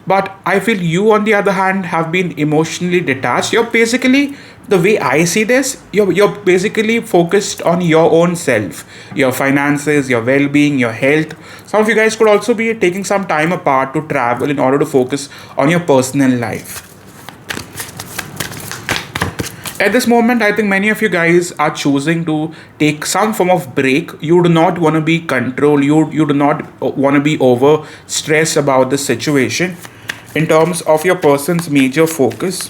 But I feel you, on the other hand, have been emotionally detached. You're basically, the way I see this, you're basically focused on your own self, your finances, your well-being, your health. Some of you guys could also be taking some time apart to travel in order to focus on your personal life. At this moment, I think many of you guys are choosing to take some form of break. You do not want to be controlled. You do not want to be over stressed about the situation. In terms of your person's major focus,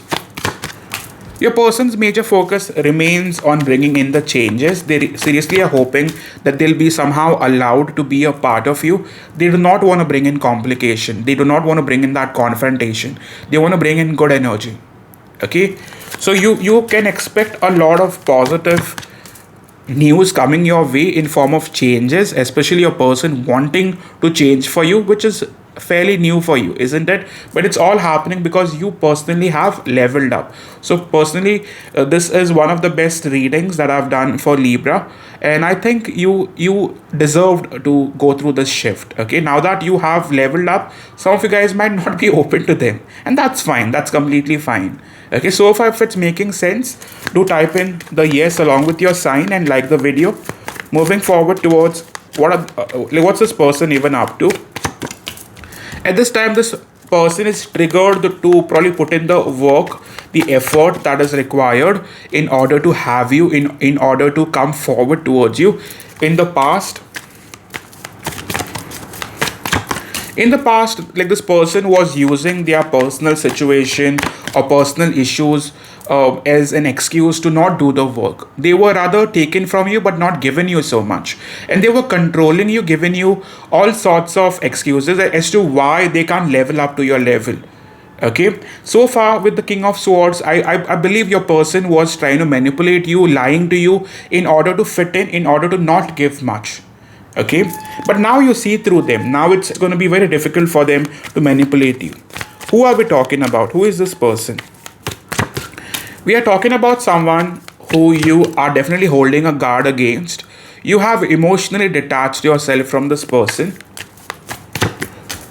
your person's major focus remains on bringing in the changes. They seriously are hoping that they'll be somehow allowed to be a part of you. They do not want to bring in complication. They do not want to bring in that confrontation. They want to bring in good energy. Okay, so you can expect a lot of positive news coming your way in form of changes, especially a person wanting to change for you, which is fairly new for you, isn't it? But it's all happening because you personally have leveled up. So personally, this is one of the best readings that I've done for Libra, and I think you deserved to go through this shift. Okay, now that you have leveled up, some of you guys might not be open to them, and that's fine. That's completely fine. Okay, so far if it's making sense, do type in the yes along with your sign and like the video. Moving forward towards what's this person even up to? At this time, this person is triggered to probably put in the work, the effort that is required in order to have you, in order to come forward towards you. In the past, like this person was using their personal situation or personal issues as an excuse to not do the work. They were rather taken from you but not given you so much, and they were controlling you, giving you all sorts of excuses as to why they can't level up to your level. Okay, so far with the King of Swords, I believe your person was trying to manipulate you, lying to you in order to fit in order to not give much. Okay, but now you see through them. Now it's going to be very difficult for them to manipulate you. Who are we talking about? Who is this person? We are talking about someone who you are definitely holding a guard against. You have emotionally detached yourself from this person,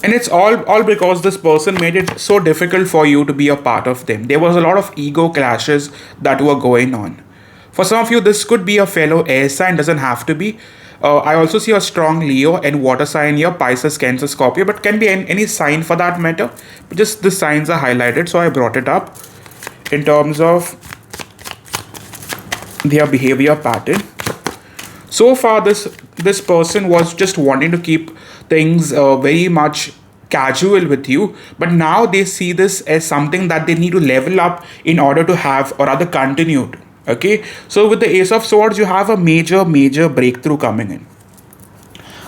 and it's all because this person made it so difficult for you to be a part of them. There was a lot of ego clashes that were going on. For some of you, this could be a fellow air sign, doesn't have to be. I also see a strong Leo and water sign here, Pisces, Cancer, Scorpio, but can be any sign for that matter. Just the signs are highlighted, so I brought it up in terms of their behavior pattern. So far, this person was just wanting to keep things very much casual with you, but now they see this as something that they need to level up in order to have, or rather continued. Okay, so with the Ace of Swords, you have a major breakthrough coming in.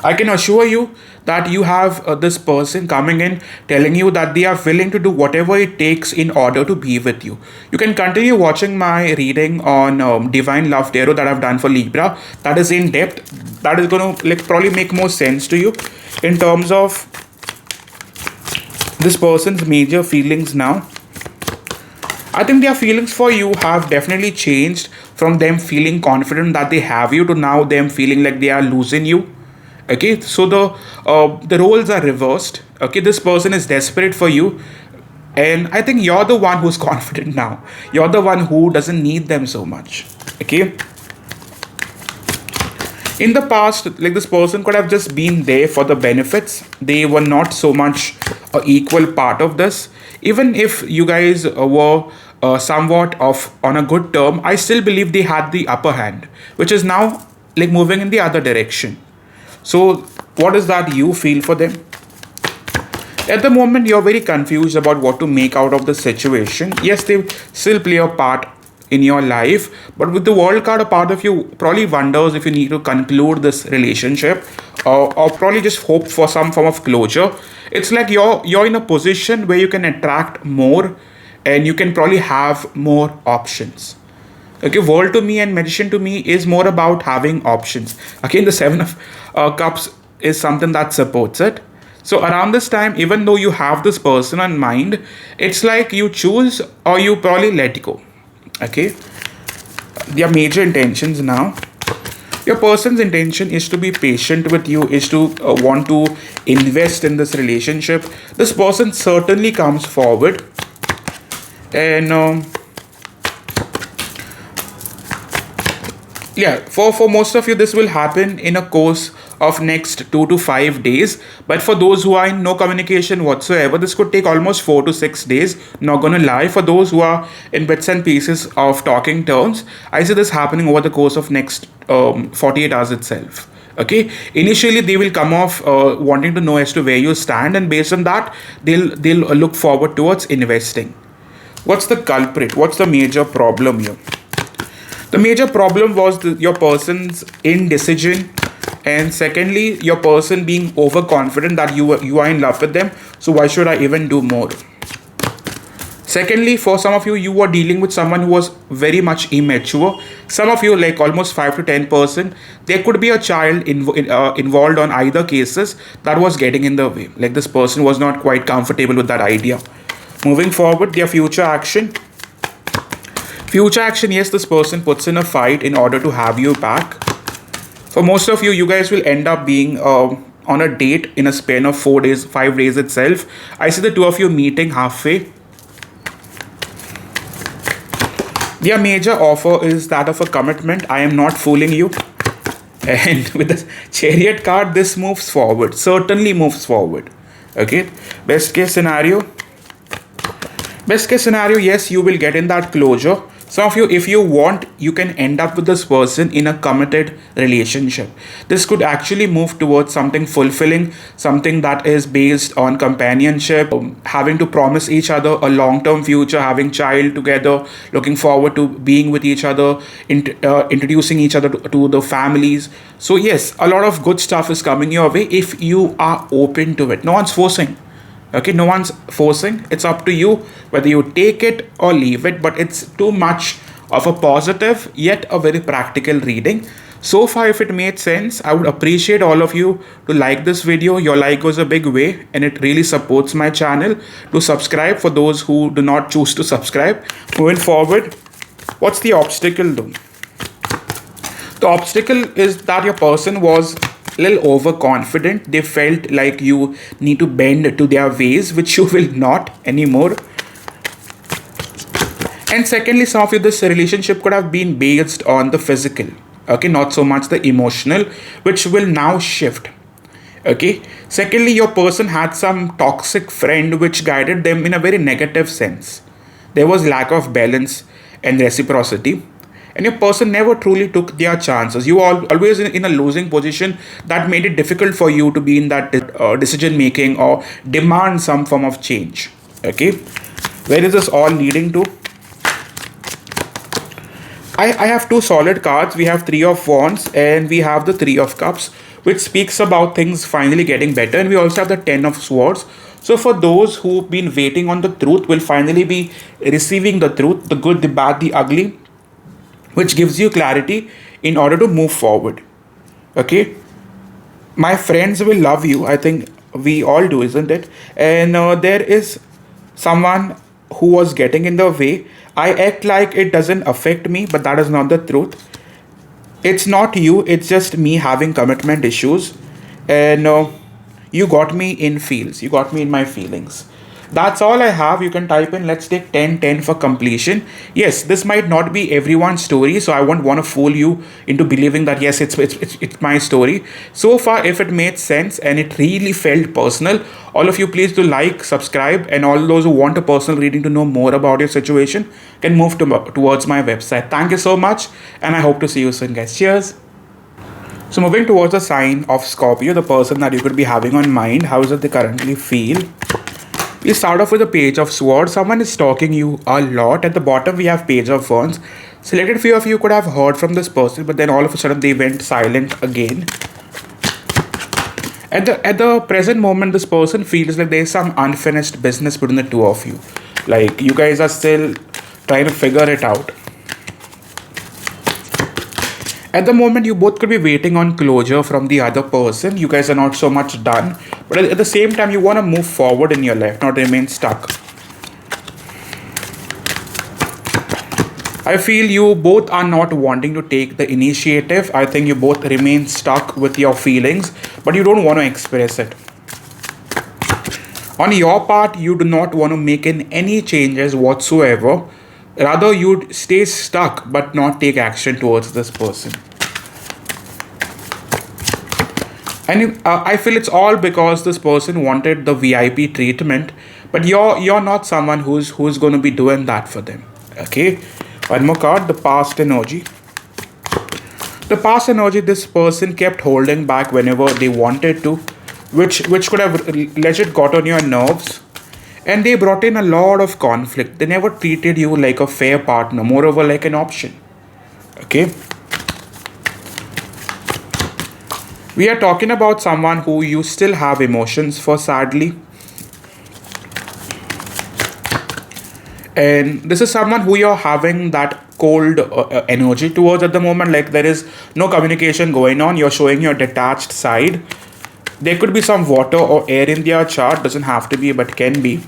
I can assure you that you have this person coming in telling you that they are willing to do whatever it takes in order to be with you. You can continue watching my reading on Divine Love Tarot that I've done for Libra. That is in depth. That is going to probably make more sense to you in terms of this person's major feelings now. I think their feelings for you have definitely changed from them feeling confident that they have you to now them feeling like they are losing you. Okay, so the roles are reversed. Okay, this person is desperate for you, and I think you're the one who's confident now. You're the one who doesn't need them so much. Okay. In the past, like this person could have just been there for the benefits. They were not so much an equal part of this. Even if you guys were somewhat of on a good term, I still believe they had the upper hand, which is now like moving in the other direction. So what is that you feel for them? At the moment, you're very confused about what to make out of the situation. Yes, they still play a part in your life, but with the world card, a part of you probably wonders if you need to conclude this relationship, or probably just hope for some form of closure. It's like you're in a position where you can attract more, and you can probably have more options. Okay, world to me and magician to me is more about having options. Again, the seven of cups is something that supports it. So around this time, even though you have this person in mind, it's like you choose or you probably let go. Okay, their major intentions now. Your person's intention is to be patient with you, is to want to invest in this relationship. This person certainly comes forward, and yeah, for most of you this will happen in a course of next 2 to 5 days, but for those who are in no communication whatsoever, this could take almost 4 to 6 days. Not gonna lie, for those who are in bits and pieces of talking terms, I see this happening over the course of next 48 hours itself. Okay, initially they will come off wanting to know as to where you stand, and based on that they'll look forward towards investing. What's the culprit? What's the major problem here? The major problem was your person's indecision, and secondly, your person being overconfident that you are in love with them. So why should I even do more? Secondly, for some of you, you were dealing with someone who was very much immature. Some of you, like almost 5 to 10%, there could be a child involved on either cases that was getting in the way. Like this person was not quite comfortable with that idea. Moving forward, their future action. Future action, yes, this person puts in a fight in order to have you back. For most of you, you guys will end up being on a date in a span of 4 days, 5 days itself. I see the two of you meeting halfway. Their major offer is that of a commitment. I am not fooling you. And with the Chariot card, this moves forward. Certainly moves forward. Okay. Best case scenario. Best case scenario, yes, you will get in that closure. Some of you, if you want, you can end up with this person in a committed relationship. This could actually move towards something fulfilling, something that is based on companionship, having to promise each other a long-term future, having child together, looking forward to being with each other, introducing each other to the families. So yes, a lot of good stuff is coming your way if you are open to it. No one's forcing. Okay, no one's forcing. It's up to you whether you take it or leave it, but it's too much of a positive yet a very practical reading. So far, if it made sense, I would appreciate all of you to like this video. Your like goes a big way and it really supports my channel. To subscribe for those who do not choose to subscribe. Moving forward, what's the obstacle though? The obstacle is that your person was little overconfident. They felt like you need to bend to their ways, which you will not anymore. And secondly, some of you, this relationship could have been based on the physical, okay, not so much the emotional, which will now shift. Okay. Secondly, your person had some toxic friend which guided them in a very negative sense. There was lack of balance and reciprocity, and your person never truly took their chances. You are always in a losing position that made it difficult for you to be in that decision making or demand some form of change. Okay, where is this all leading to? I have two solid cards. We have Three of Wands and we have the Three of Cups, which speaks about things finally getting better, and we also have the Ten of Swords. So for those who've been waiting on the truth, will finally be receiving the truth, the good, the bad, the ugly, which gives you clarity in order to move forward. Okay, my friends will love you. I think we all do, isn't it? And there is someone who was getting in the way. I act like it doesn't affect me, but that is not the truth. It's not you, it's just me having commitment issues. And you got me in feels, you got me in my feelings. That's all I have. You can type in let's take 10 for completion. Yes, this might not be everyone's story, so I won't want to fool you into believing that yes, it's my story. So far, if it made sense and it really felt personal, all of you please do like, subscribe, and all those who want a personal reading to know more about your situation can move towards my website. Thank you so much, and I hope to see you soon, guys. Cheers. So moving towards the sign of Scorpio, the person that you could be having on mind, how does they currently feel? We start off with the Page of Swords. Someone is stalking you a lot. At the bottom, we have Page of Wands. Selected few of you could have heard from this person, but then all of a sudden they went silent again. At the present moment, this person feels like there is some unfinished business between the two of you. Like you guys are still trying to figure it out. At the moment, you both could be waiting on closure from the other person. You guys are not so much done. But at the same time, you want to move forward in your life, not remain stuck. I feel you both are not wanting to take the initiative. I think you both remain stuck with your feelings, but you don't want to express it. On your part, you do not want to make any changes whatsoever. Rather, you'd stay stuck but not take action towards this person. And I feel it's all because this person wanted the VIP treatment, but you're not someone who's going to be doing that for them. Okay. One more card, the past energy. The past energy, this person kept holding back whenever they wanted to, which could have legit got on your nerves. And they brought in a lot of conflict. They never treated you like a fair partner, moreover like an option. Okay. We are talking about someone who you still have emotions for, sadly. And this is someone who you're having that cold energy towards at the moment. Like there is no communication going on. You're showing your detached side. There could be some water or air in their chart. Doesn't have to be, but can be.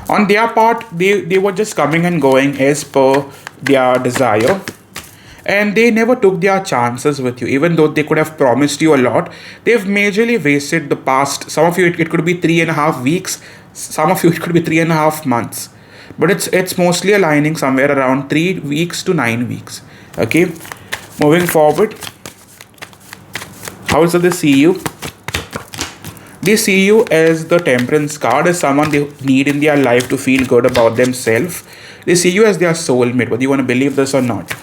On their part, they were just coming and going as per their desire. And they never took their chances with you, even though they could have promised you a lot. They've majorly wasted the past. Some of you, it could be 3.5 weeks. Some of you, it could be 3.5 months. But it's mostly aligning somewhere around 3 weeks to 9 weeks. Okay. Moving forward. How do they see you? They see you as the Temperance card, as someone they need in their life to feel good about themselves. They see you as their soulmate, whether you want to believe this or not.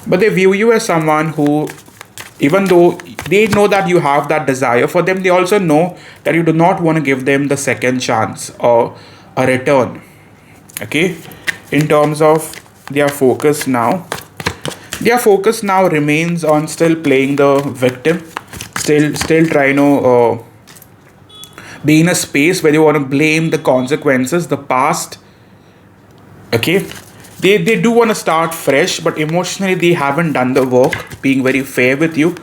But they view you as someone who, even though they know that you have that desire for them, they also know that you do not want to give them the second chance or a return. Okay? In terms of their focus now. Their focus now remains on still playing the victim. Still trying to be in a space where they want to blame the consequences, the past. Okay? They do want to start fresh, but emotionally they haven't done the work, being very fair with you.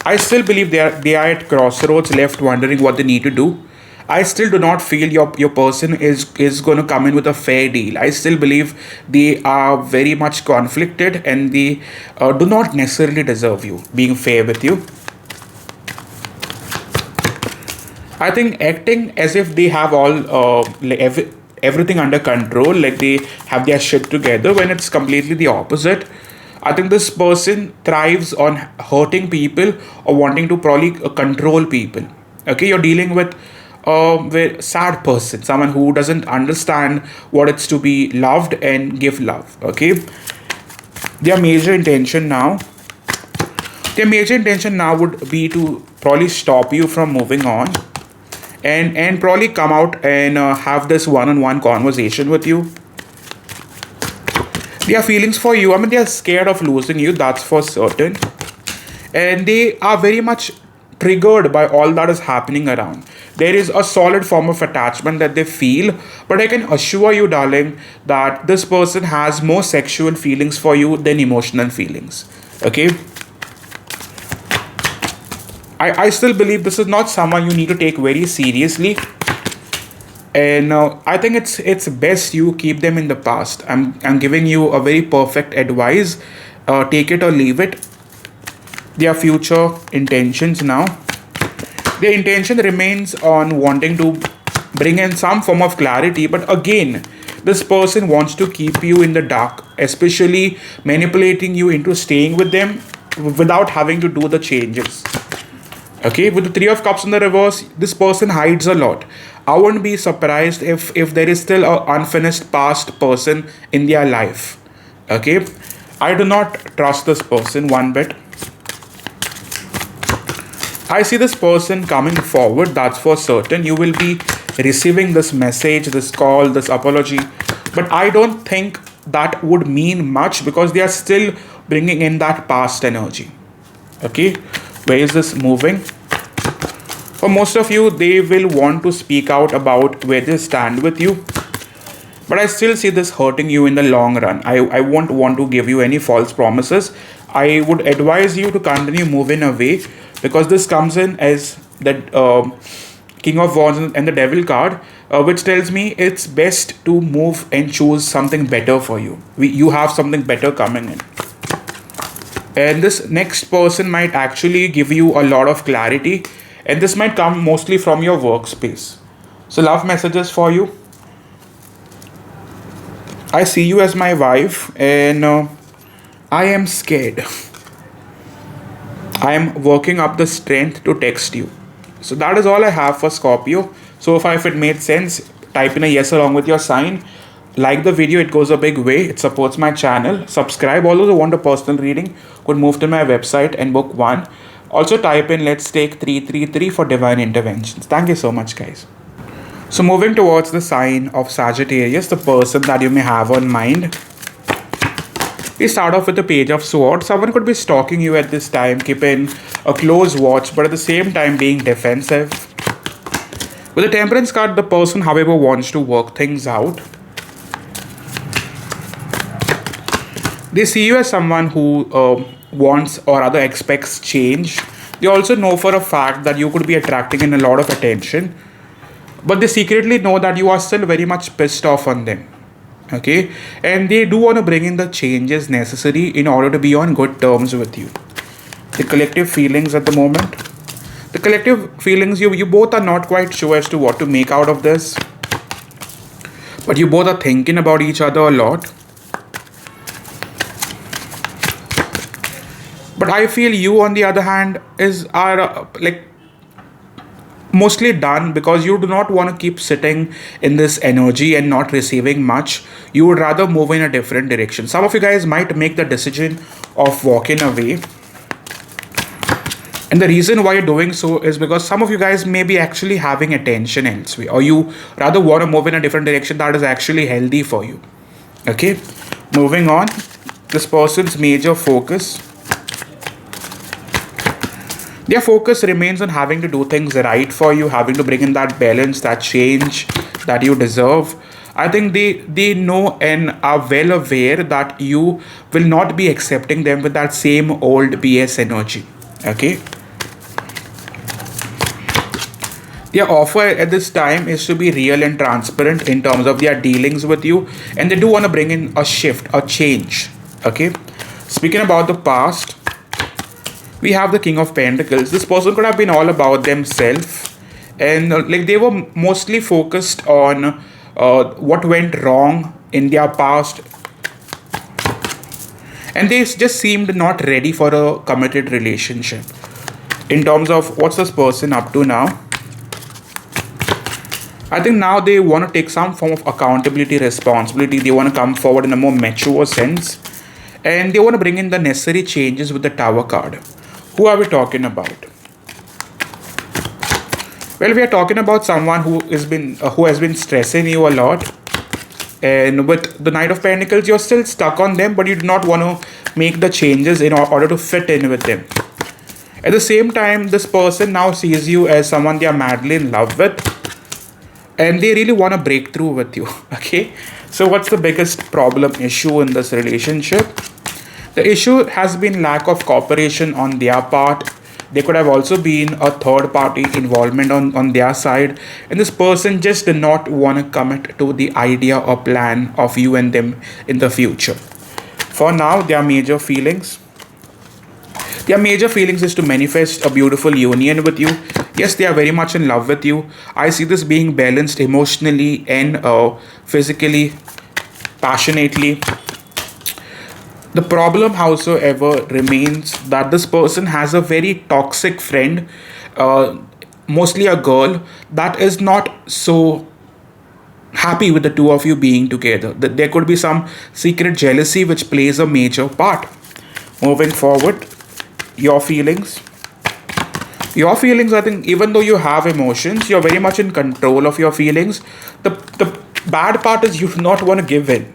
I still believe they are at crossroads, left wondering what they need to do. I still do not feel your person is going to come in with a fair deal. I still believe they are very much conflicted and they do not necessarily deserve you, being fair with you. I think acting as if they have all everything under control, like they have their shit together, when it's completely the opposite. I think this person thrives on hurting people or wanting to probably control people. Okay, you're dealing with a very sad person, someone who doesn't understand what it's to be loved and give love. Okay, their major intention now. Their major intention now would be to probably stop you from moving on. And probably come out and have this one-on-one conversation with you. Their feelings for you, I mean, they are scared of losing you, that's for certain. And they are very much triggered by all that is happening around. There is a solid form of attachment that they feel, but I can assure you, darling, that this person has more sexual feelings for you than emotional feelings. Okay? I still believe this is not someone you need to take very seriously. And I think it's best you keep them in the past. I'm giving you a very perfect advice. Take it or leave it. Their future intentions now. Their intention remains on wanting to bring in some form of clarity. But again, this person wants to keep you in the dark, especially manipulating you into staying with them without having to do the changes. Okay, with the Three of Cups in the reverse, this person hides a lot. I wouldn't be surprised if there is still an unfinished past person in their life. Okay, I do not trust this person one bit. I see this person coming forward, that's for certain. You will be receiving this message, this call, this apology. But I don't think that would mean much because they are still bringing in that past energy. Okay, where is this moving? For most of you, they will want to speak out about where they stand with you. But I still see this hurting you in the long run. I won't want to give you any false promises. I would advise you to continue moving away because this comes in as that King of Wands and the Devil card, which tells me it's best to move and choose something better for you. You have something better coming in. And this next person might actually give you a lot of clarity, and this might come mostly from your workspace. So, love messages for you. I see you as my wife, and I am scared. I am working up the strength to text you. So that is all I have for Scorpio. So far, if it made sense, type in a yes along with your sign. Like the video, it goes a big way. It supports my channel. Subscribe. All those who want a personal reading could move to my website and book one. Also type in let's take 333 for divine interventions. Thank you so much, guys. So moving towards the sign of Sagittarius, the person that you may have on mind. We start off with the Page of Swords. Someone could be stalking you at this time, keeping a close watch, but at the same time being defensive. With the Temperance card, the person, however, wants to work things out. They see you as someone who wants or rather expects change. They also know for a fact that you could be attracting in a lot of attention, but they secretly know that you are still very much pissed off on them. Okay, and they do want to bring in the changes necessary in order to be on good terms with you. The collective feelings at the moment. The collective feelings, you both are not quite sure as to what to make out of this, but you both are thinking about each other a lot. But I feel you, on the other hand, are mostly done because you do not want to keep sitting in this energy and not receiving much. You would rather move in a different direction. Some of you guys might make the decision of walking away. And the reason why you're doing so is because some of you guys may be actually having attention elsewhere, or you rather want to move in a different direction that is actually healthy for you. Okay, moving on. This person's major focus. Their focus remains on having to do things right for you, having to bring in that balance, that change that you deserve. I think they know and are well aware that you will not be accepting them with that same old BS energy. Okay. Their offer at this time is to be real and transparent in terms of their dealings with you, and they do want to bring in a shift, a change. Okay. Speaking about the past, we have the King of Pentacles. This person could have been all about themselves, and they were mostly focused on what went wrong in their past, and they just seemed not ready for a committed relationship. In terms of what's this person up to now, I think now they want to take some form of accountability, responsibility. They want to come forward in a more mature sense, and they want to bring in the necessary changes with the Tower card. Who are we talking about? Well, we are talking about someone who has been stressing you a lot, and with the Knight of Pentacles, you're still stuck on them, but you do not want to make the changes in order to fit in with them. At the same time, this person now sees you as someone they are madly in love with, and they really want to break through with you. Okay, so what's the biggest problem issue in this relationship? The issue has been lack of cooperation on their part. There could have also been a third party involvement on their side, and this person just did not want to commit to the idea or plan of you and them in the future. For now, their major feelings is to manifest a beautiful union with you. Yes, they are very much in love with you. I see this being balanced emotionally and physically, passionately. The problem, however, remains that this person has a very toxic friend, mostly a girl, that is not so happy with the two of you being together. There could be some secret jealousy which plays a major part. Moving forward, your feelings. Your feelings, I think, even though you have emotions, you're very much in control of your feelings. The bad part is you do not want to give in.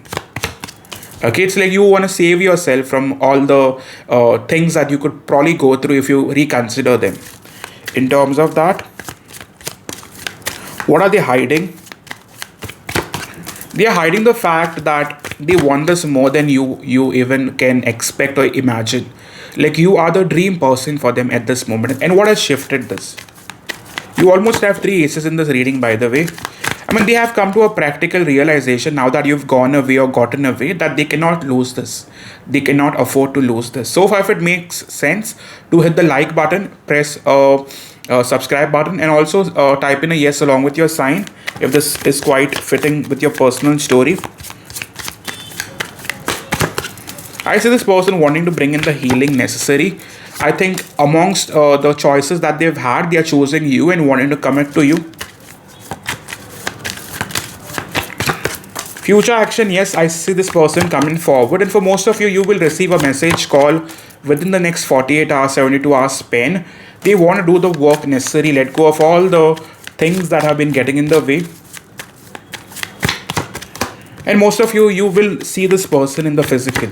Okay, it's like you want to save yourself from all the things that you could probably go through if you reconsider them. In terms of that, what are they hiding? They are hiding the fact that they want this more than you even can expect or imagine. Like, you are the dream person for them at this moment. And what has shifted this? You almost have 3 aces in this reading, by the way. I mean, they have come to a practical realization now that you've gone away or gotten away that they cannot lose this. They cannot afford to lose this. So far, if it makes sense to hit the like button, press subscribe button, and also type in a yes along with your sign if this is quite fitting with your personal story. I see this person wanting to bring in the healing necessary. I think amongst the choices that they've had, they are choosing you and wanting to commit to you. Future action, yes, I see this person coming forward, and for most of you, you will receive a message call within the next 48 hours, 72 hours span. They want to do the work necessary, let go of all the things that have been getting in the way. And most of you, you will see this person in the physical.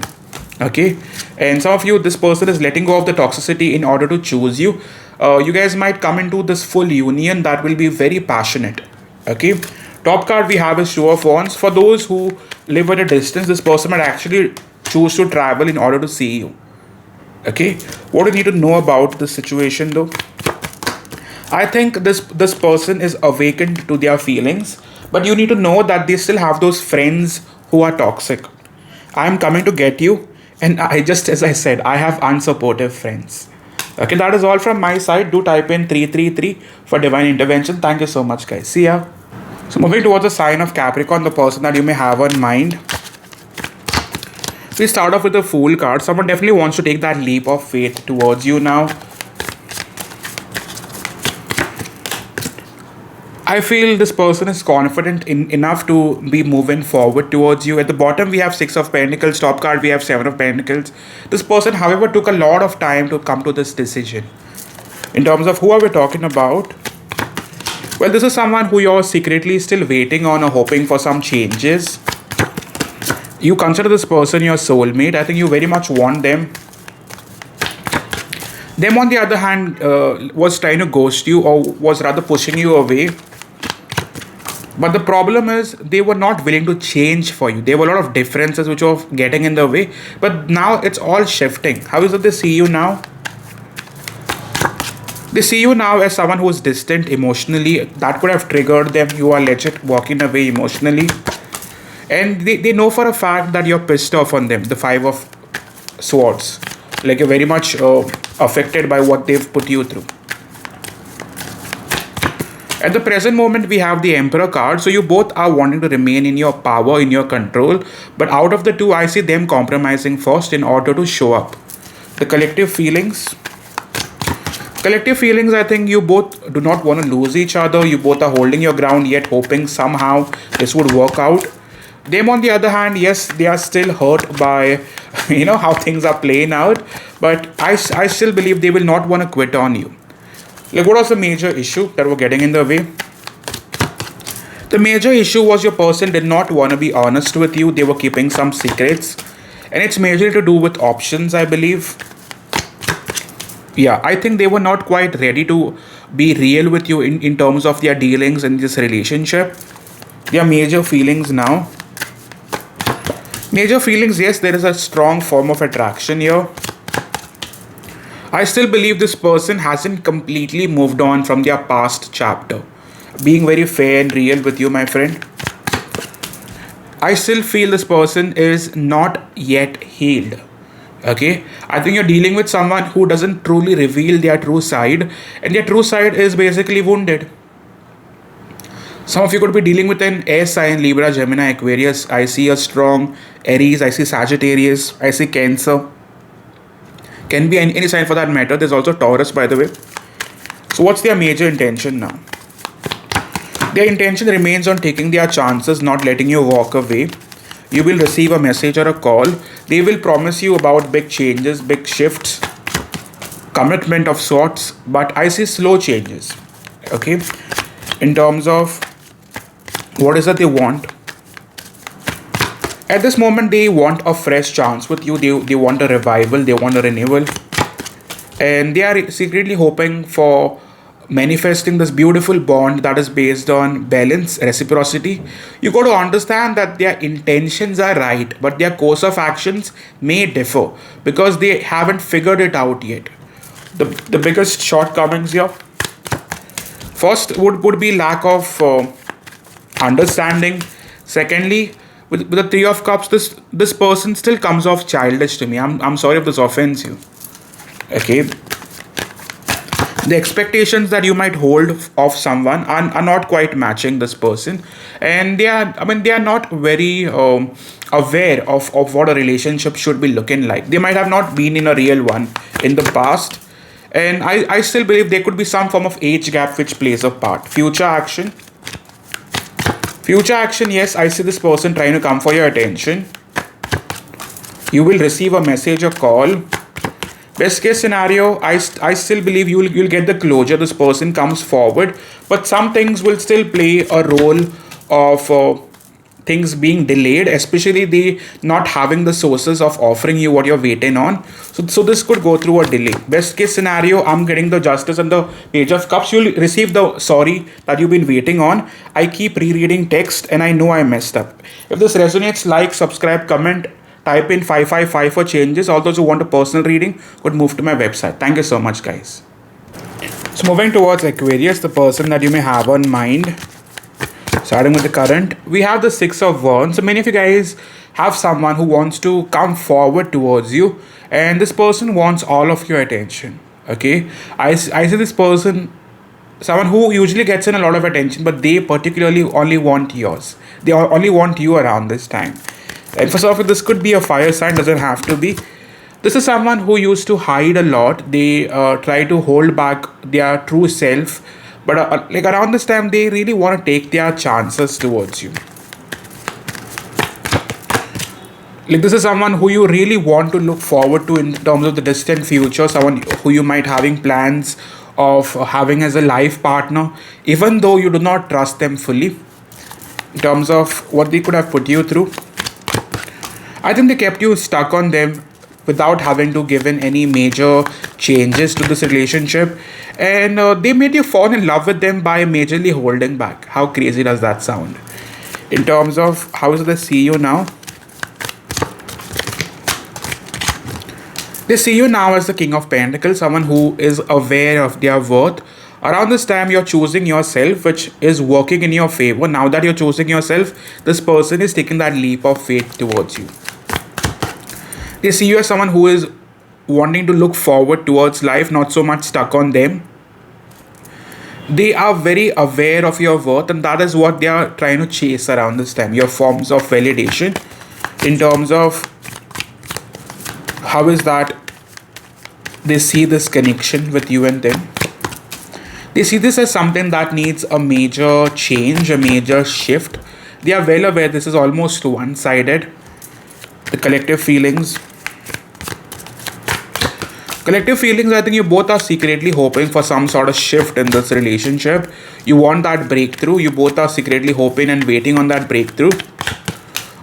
Okay, and some of you, this person is letting go of the toxicity in order to choose you. You guys might come into this full union that will be very passionate. Okay, top card we have is Two of Wands. For those who live at a distance, this person might actually choose to travel in order to see you. Okay, what do you need to know about this situation though? I think this person is awakened to their feelings, but you need to know that they still have those friends who are toxic. I am coming to get you, and I just, as I said, I have unsupportive friends. Okay, that is all from my side. Do type in 333 for divine intervention. Thank you so much, guys. See ya. So moving towards the sign of Capricorn, the person that you may have on mind. We start off with the Fool card. Someone definitely wants to take that leap of faith towards you now. I feel this person is confident enough to be moving forward towards you. At the bottom, we have 6 of Pentacles. Top card, we have 7 of Pentacles. This person, however, took a lot of time to come to this decision. In terms of who are we talking about? Well, this is someone who you're secretly still waiting on or hoping for some changes. You consider this person your soulmate. I think you very much want them. Them, on the other hand, was trying to ghost you or was rather pushing you away. But the problem is they were not willing to change for you. There were a lot of differences which were getting in the way. But now it's all shifting. How is it they see you now? They see you now as someone who is distant emotionally. That could have triggered them. You are legit walking away emotionally. And they know for a fact that you're pissed off on them. The 5 of Swords. Like you're very much affected by what they've put you through. At the present moment, we have the Emperor card. So you both are wanting to remain in your power, in your control. But out of the two, I see them compromising first in order to show up. The collective feelings. Collective feelings, I think you both do not want to lose each other. You both are holding your ground, yet hoping somehow this would work out. Them, on the other hand, yes, they are still hurt by, how things are playing out. But I still believe they will not want to quit on you. Like, what was the major issue that were getting in the way? The major issue was your person did not want to be honest with you. They were keeping some secrets. And it's majorly to do with options, I believe. Yeah, I think they were not quite ready to be real with you in terms of their dealings in this relationship. Their major feelings now. Major feelings, yes, there is a strong form of attraction here. I still believe this person hasn't completely moved on from their past chapter. Being very fair and real with you, my friend. I still feel this person is not yet healed. Okay? I think you're dealing with someone who doesn't truly reveal their true side. And their true side is basically wounded. Some of you could be dealing with an air sign, Libra, Gemini, Aquarius. I see a strong Aries. I see Sagittarius. I see Cancer. Can be any sign for that matter. There's also Taurus, by the way. So what's their major intention now? Their intention remains on taking their chances, not letting you walk away. You will receive a message or a call. They will promise you about big changes, big shifts, commitment of sorts. But I see slow changes. Okay? In terms of what is that they want. At this moment, they want a fresh chance with you. They want a revival. They want a renewal. And they are secretly hoping for manifesting this beautiful bond that is based on balance, reciprocity. You got to understand that their intentions are right, but their course of actions may differ because they haven't figured it out yet. The biggest shortcomings here. First would be lack of understanding. Secondly, with the Three of Cups, this person still comes off childish to me. I'm sorry if this offends you. Okay, the expectations that you might hold of someone are not quite matching this person, and they are not very aware of what a relationship should be looking like. They might have not been in a real one in the past, and I still believe there could be some form of age gap which plays a part. Future action, yes, I see this person trying to come for your attention. You will receive a message or call. Best case scenario, I still believe you'll get the closure. This person comes forward, but some things will still play a role of things being delayed, especially the not having the sources of offering you what you're waiting on. So this could go through a delay. Best case scenario, I'm getting the Justice and the Page of Cups. You'll receive the sorry that you've been waiting on. I keep rereading text and I know I messed up. If this resonates, like, subscribe, comment. Type in 555 for changes. All those who want a personal reading could move to my website. Thank you so much, guys. So moving towards Aquarius, the person that you may have on mind. Starting with the current, we have the Six of Wands. So many of you guys have someone who wants to come forward towards you, and this person wants all of your attention. Okay, I see this person, someone who usually gets in a lot of attention, but they particularly only want yours. They only want you around this time. And for some of you, this could be a fire sign, doesn't have to be. This is someone who used to hide a lot. They try to hold back their true self. But like around this time, they really want to take their chances towards you. Like this is someone who you really want to look forward to in terms of the distant future. Someone who you might having plans of having as a life partner. Even though you do not trust them fully. In terms of what they could have put you through. I think they kept you stuck on them without having to give in any major changes to this relationship, and they made you fall in love with them by majorly holding back. How crazy does that sound? In terms of how do they see you now? They see you now as the King of Pentacles, someone who is aware of their worth. Around this time, you're choosing yourself, which is working in your favor. Now that you're choosing yourself, this person is taking that leap of faith towards you. They see you as someone who is wanting to look forward towards life, not so much stuck on them. They are very aware of your worth, and that is what they are trying to chase around this time. Your forms of validation. In terms of how is that they see this connection with you and them. They see this as something that needs a major change, a major shift. They are well aware this is almost one-sided. The collective feelings. I think you both are secretly hoping for some sort of shift in this relationship. You want that breakthrough. You both are secretly hoping and waiting on that breakthrough.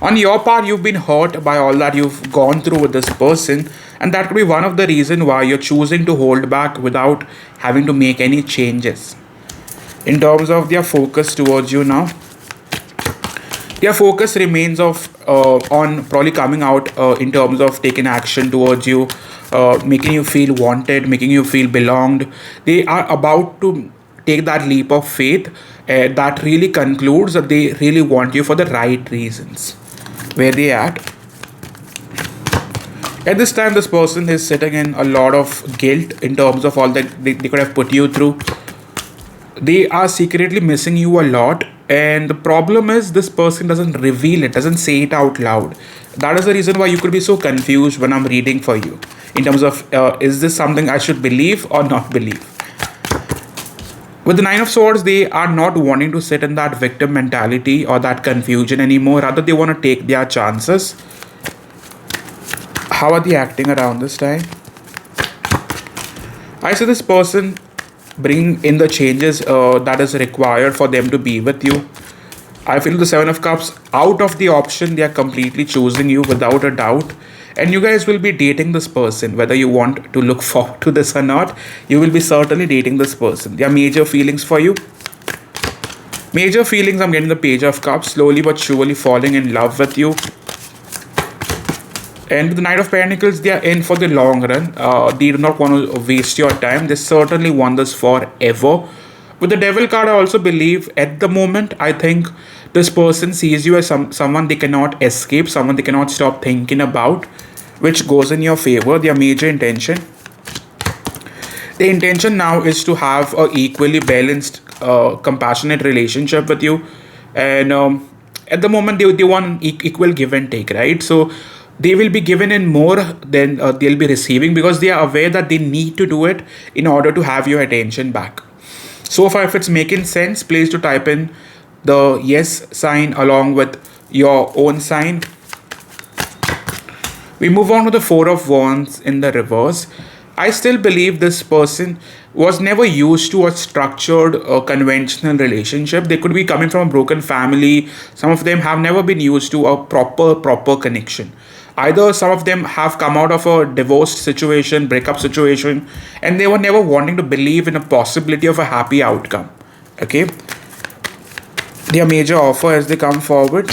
On your part, you've been hurt by all that you've gone through with this person. And that could be one of the reasons why you're choosing to hold back without having to make any changes. In terms of their focus towards you now. Their focus remains on probably coming out in terms of taking action towards you, making you feel wanted, making you feel belonged. They are about to take that leap of faith that really concludes that they really want you for the right reasons. Where they at? At this time, this person is sitting in a lot of guilt in terms of all that they could have put you through. They are secretly missing you a lot. And the problem is this person doesn't reveal it, doesn't say it out loud. That is the reason why you could be so confused when I'm reading for you. In terms of, is this something I should believe or not believe? With the Nine of Swords, they are not wanting to sit in that victim mentality or that confusion anymore. Rather, they want to take their chances. How are they acting around this time? I see this person bring in the changes that is required for them to be with you. I feel the Seven of Cups, out of the option, they are completely choosing you without a doubt. And you guys will be dating this person. Whether you want to look forward to this or not, you will be certainly dating this person. There are major feelings for you. Major feelings, I'm getting the Page of Cups, slowly but surely falling in love with you. And with the Knight of Pentacles, they are in for the long run. They do not want to waste your time. They certainly want this forever. With the devil card, I also believe at the moment, I think this person sees you as someone they cannot escape, someone they cannot stop thinking about, which goes in your favor. Their major intention. The intention now is to have a equally balanced, compassionate relationship with you, and at the moment they want an equal give and take, right? So they will be given in more than they'll be receiving because they are aware that they need to do it in order to have your attention back. So far, if it's making sense, please to type in the yes sign along with your own sign. We move on to the Four of Wands in the reverse. I still believe this person was never used to a structured or conventional relationship. They could be coming from a broken family. Some of them have never been used to a proper connection. Either some of them have come out of a divorced situation, breakup situation, and they were never wanting to believe in a possibility of a happy outcome. Okay. Their major offer as they come forward.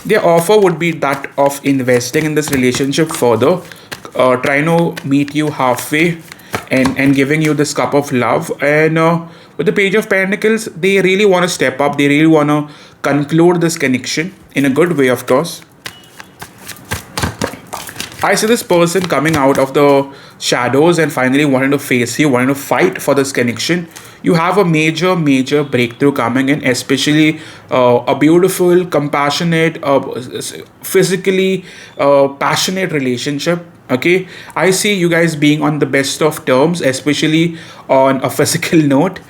Their offer would be that of investing in this relationship further, trying to meet you halfway and giving you this cup of love. And with the Page of Pentacles, they really want to step up. They really want to conclude this connection in a good way, of course. I see this person coming out of the shadows and finally wanting to face you, wanting to fight for this connection. You have a major breakthrough coming in, especially a beautiful, compassionate, physically passionate relationship. Okay, I see you guys being on the best of terms, especially on a physical note.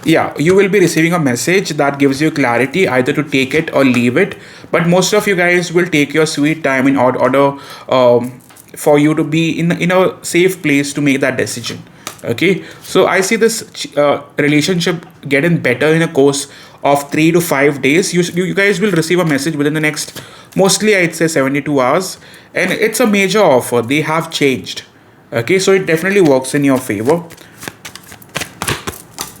Yeah, you will be receiving a message that gives you clarity either to take it or leave it, but most of you guys will take your sweet time in order for you to be in a safe place to make that decision. Okay, so I see this relationship getting better in a course of 3 to 5 days. You guys will receive a message within the next, mostly I'd say 72 hours, and it's a major offer. They have changed. Okay, so it definitely works in your favor.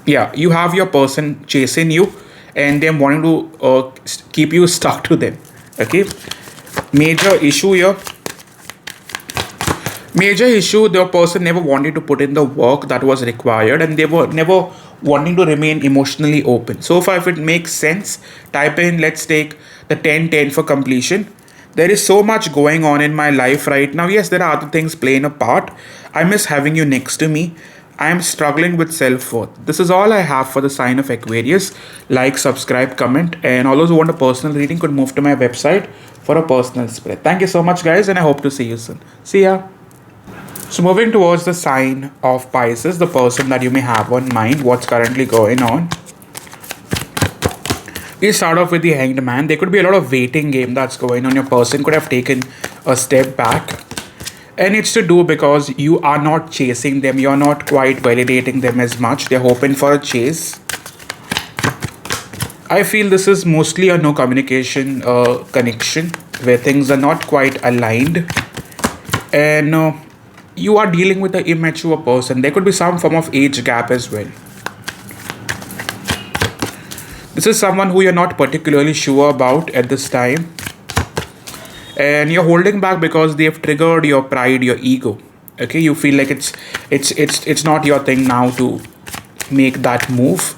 Yeah, you have your person chasing you and them wanting to keep you stuck to them. Okay, major issue here. Major issue, the person never wanted to put in the work that was required and they were never wanting to remain emotionally open. So far, if it makes sense, type in, let's take the 10-10 for completion. There is so much going on in my life right now. Yes, there are other things playing a part. I miss having you next to me. I am struggling with self-worth. This is all I have for the sign of Aquarius. Like, subscribe, comment, and all those who want a personal reading could move to my website for a personal spread. Thank you so much, guys, and I hope to see you soon. See ya. So moving towards the sign of Pisces, the person that you may have on mind, what's currently going on. We start off with the Hanged Man. There could be a lot of waiting game that's going on. Your person could have taken a step back. And it's to do because you are not chasing them. You're not quite validating them as much. They're hoping for a chase. I feel this is mostly a no communication connection where things are not quite aligned. And you are dealing with an immature person. There could be some form of age gap as well. This is someone who you're not particularly sure about at this time. And you're holding back because they have triggered your pride, your ego. Okay, you feel like it's not your thing now to make that move.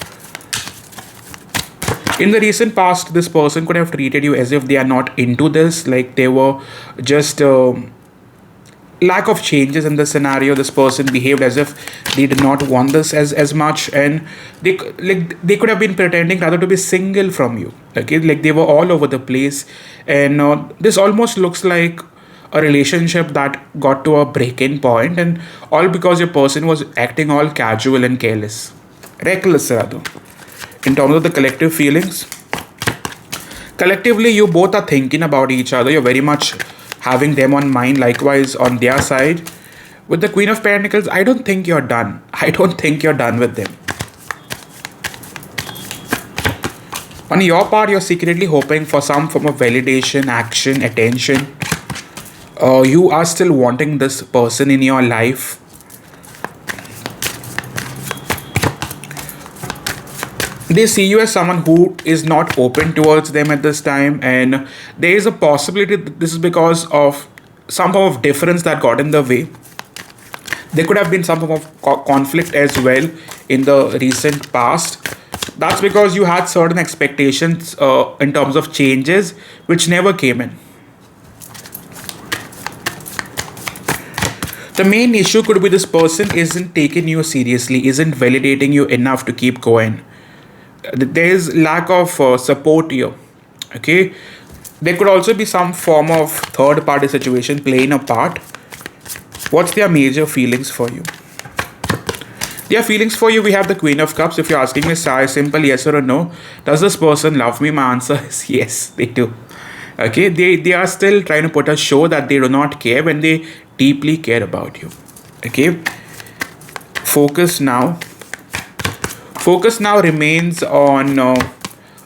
In the recent past, this person could have treated you as if they are not into this, like they were just lack of changes in the scenario. This person behaved as if they did not want this as much, and they could have been pretending rather to be single from you. Okay, like they were all over the place, and this almost looks like a relationship that got to a break-in point, and all because your person was acting all casual and careless, reckless rather. In terms of the collective feelings, collectively you both are thinking about each other. You're very much having them on mind, likewise on their side. With the Queen of Pentacles, I don't think you're done. I don't think you're done with them. On your part, you're secretly hoping for some form of validation, action, attention. You are still wanting this person in your life. They see you as someone who is not open towards them at this time, and there is a possibility that this is because of some form of difference that got in the way. There could have been some form of conflict as well in the recent past. That's because you had certain expectations in terms of changes which never came in. The main issue could be this person isn't taking you seriously, isn't validating you enough to keep going. There is lack of support here. Okay, there could also be some form of third party situation playing a part. What's their major feelings for you? Their feelings for you, we have the Queen of Cups. If you're asking me simple yes or a no, does this person love me? My answer is yes, they do. Okay, they are still trying to put a show that they do not care when they deeply care about you. Okay, focus now remains on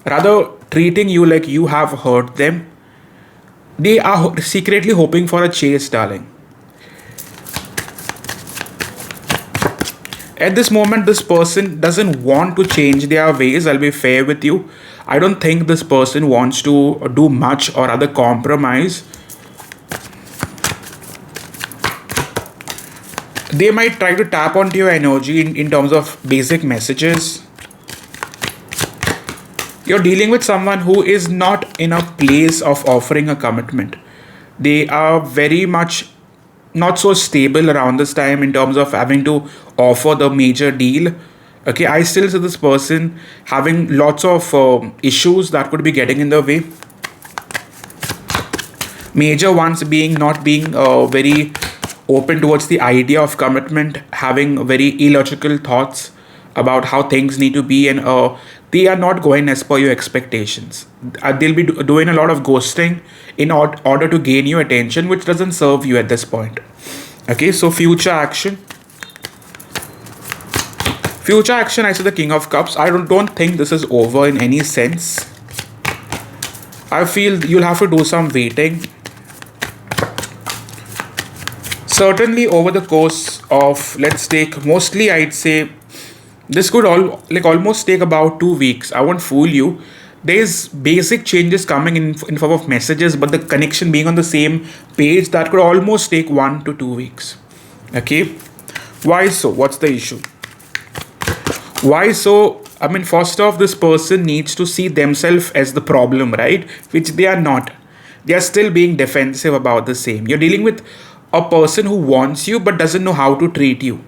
rather treating you like you have hurt them. They are secretly hoping for a chase, darling. At this moment, this person doesn't want to change their ways. I'll be fair with you. I don't think this person wants to do much or other compromise. They might try to tap onto your energy in terms of basic messages. You're dealing with someone who is not in a place of offering a commitment. They are very much not so stable around this time in terms of having to offer the major deal. Okay, I still see this person having lots of issues that could be getting in the way. Major ones being not being very open towards the idea of commitment, having very illogical thoughts about how things need to be, and they are not going as per your expectations. They'll be doing a lot of ghosting in order to gain your attention, which doesn't serve you at this point. Okay, so future action. Future action, I see the King of Cups. I don't think this is over in any sense. I feel you'll have to do some waiting. Certainly over the course of, let's take, mostly I'd say, this could almost take about 2 weeks. I won't fool you. There's basic changes coming in form of messages, but the connection being on the same page, that could almost take 1 to 2 weeks. Okay, why so? What's the issue? Why so? I mean, first off, this person needs to see themselves as the problem, right? Which they are not. They are still being defensive about the same. You're dealing with a person who wants you but doesn't know how to treat you.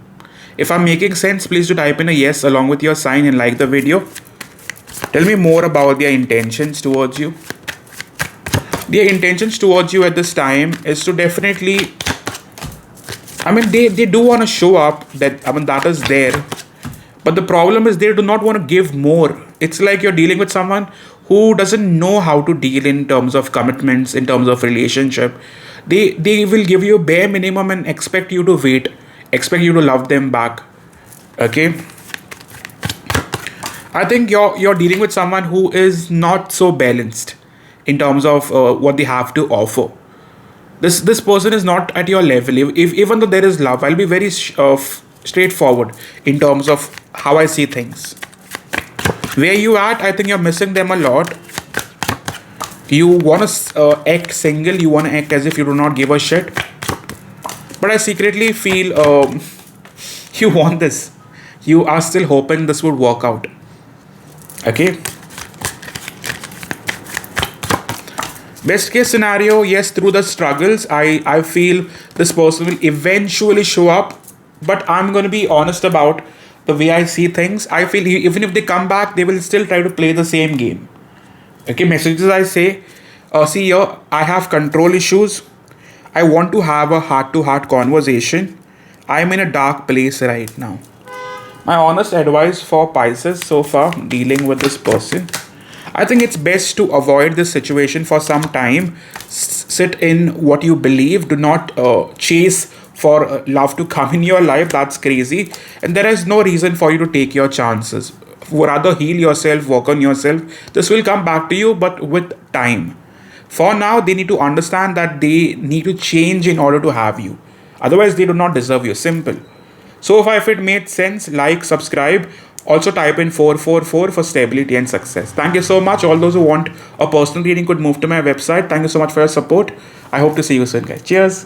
If I'm making sense, please do type in a yes along with your sign and like the video. Tell me more about their intentions towards you. Their intentions towards you at this time is to definitely, I mean, they do want to show up, that is there. But the problem is they do not want to give more. It's like you're dealing with someone who doesn't know how to deal in terms of commitments, in terms of relationship. They will give you bare minimum and expect you to wait, expect you to love them back. Okay, I think you're dealing with someone who is not so balanced in terms of what they have to offer. This person is not at your level. If even though there is love, I'll be very straightforward in terms of how I see things. Where you at, I think you're missing them a lot. You want to act single, you want to act as if you do not give a shit. But I secretly feel you want this. You are still hoping this would work out. Okay. Best case scenario, yes, through the struggles, I feel this person will eventually show up. But I'm going to be honest about the way I see things. I feel even if they come back, they will still try to play the same game. Okay, messages I say, see here, I have control issues. I want to have a heart-to-heart conversation. I'm in a dark place right now. My honest advice for Pisces so far, dealing with this person, I think it's best to avoid this situation for some time. Sit in what you believe. Do not chase for love to come in your life. That's crazy. And there is no reason for you to take your chances. Rather heal yourself, work on yourself. This will come back to you, but with time. For now, they need to understand that they need to change in order to have you. Otherwise, they do not deserve you. Simple. So far, if it made sense, like, subscribe. Also type in 444 for stability and success. Thank you so much. All those who want a personal reading could move to my website. Thank you so much for your support. I hope to see you soon, guys. Cheers.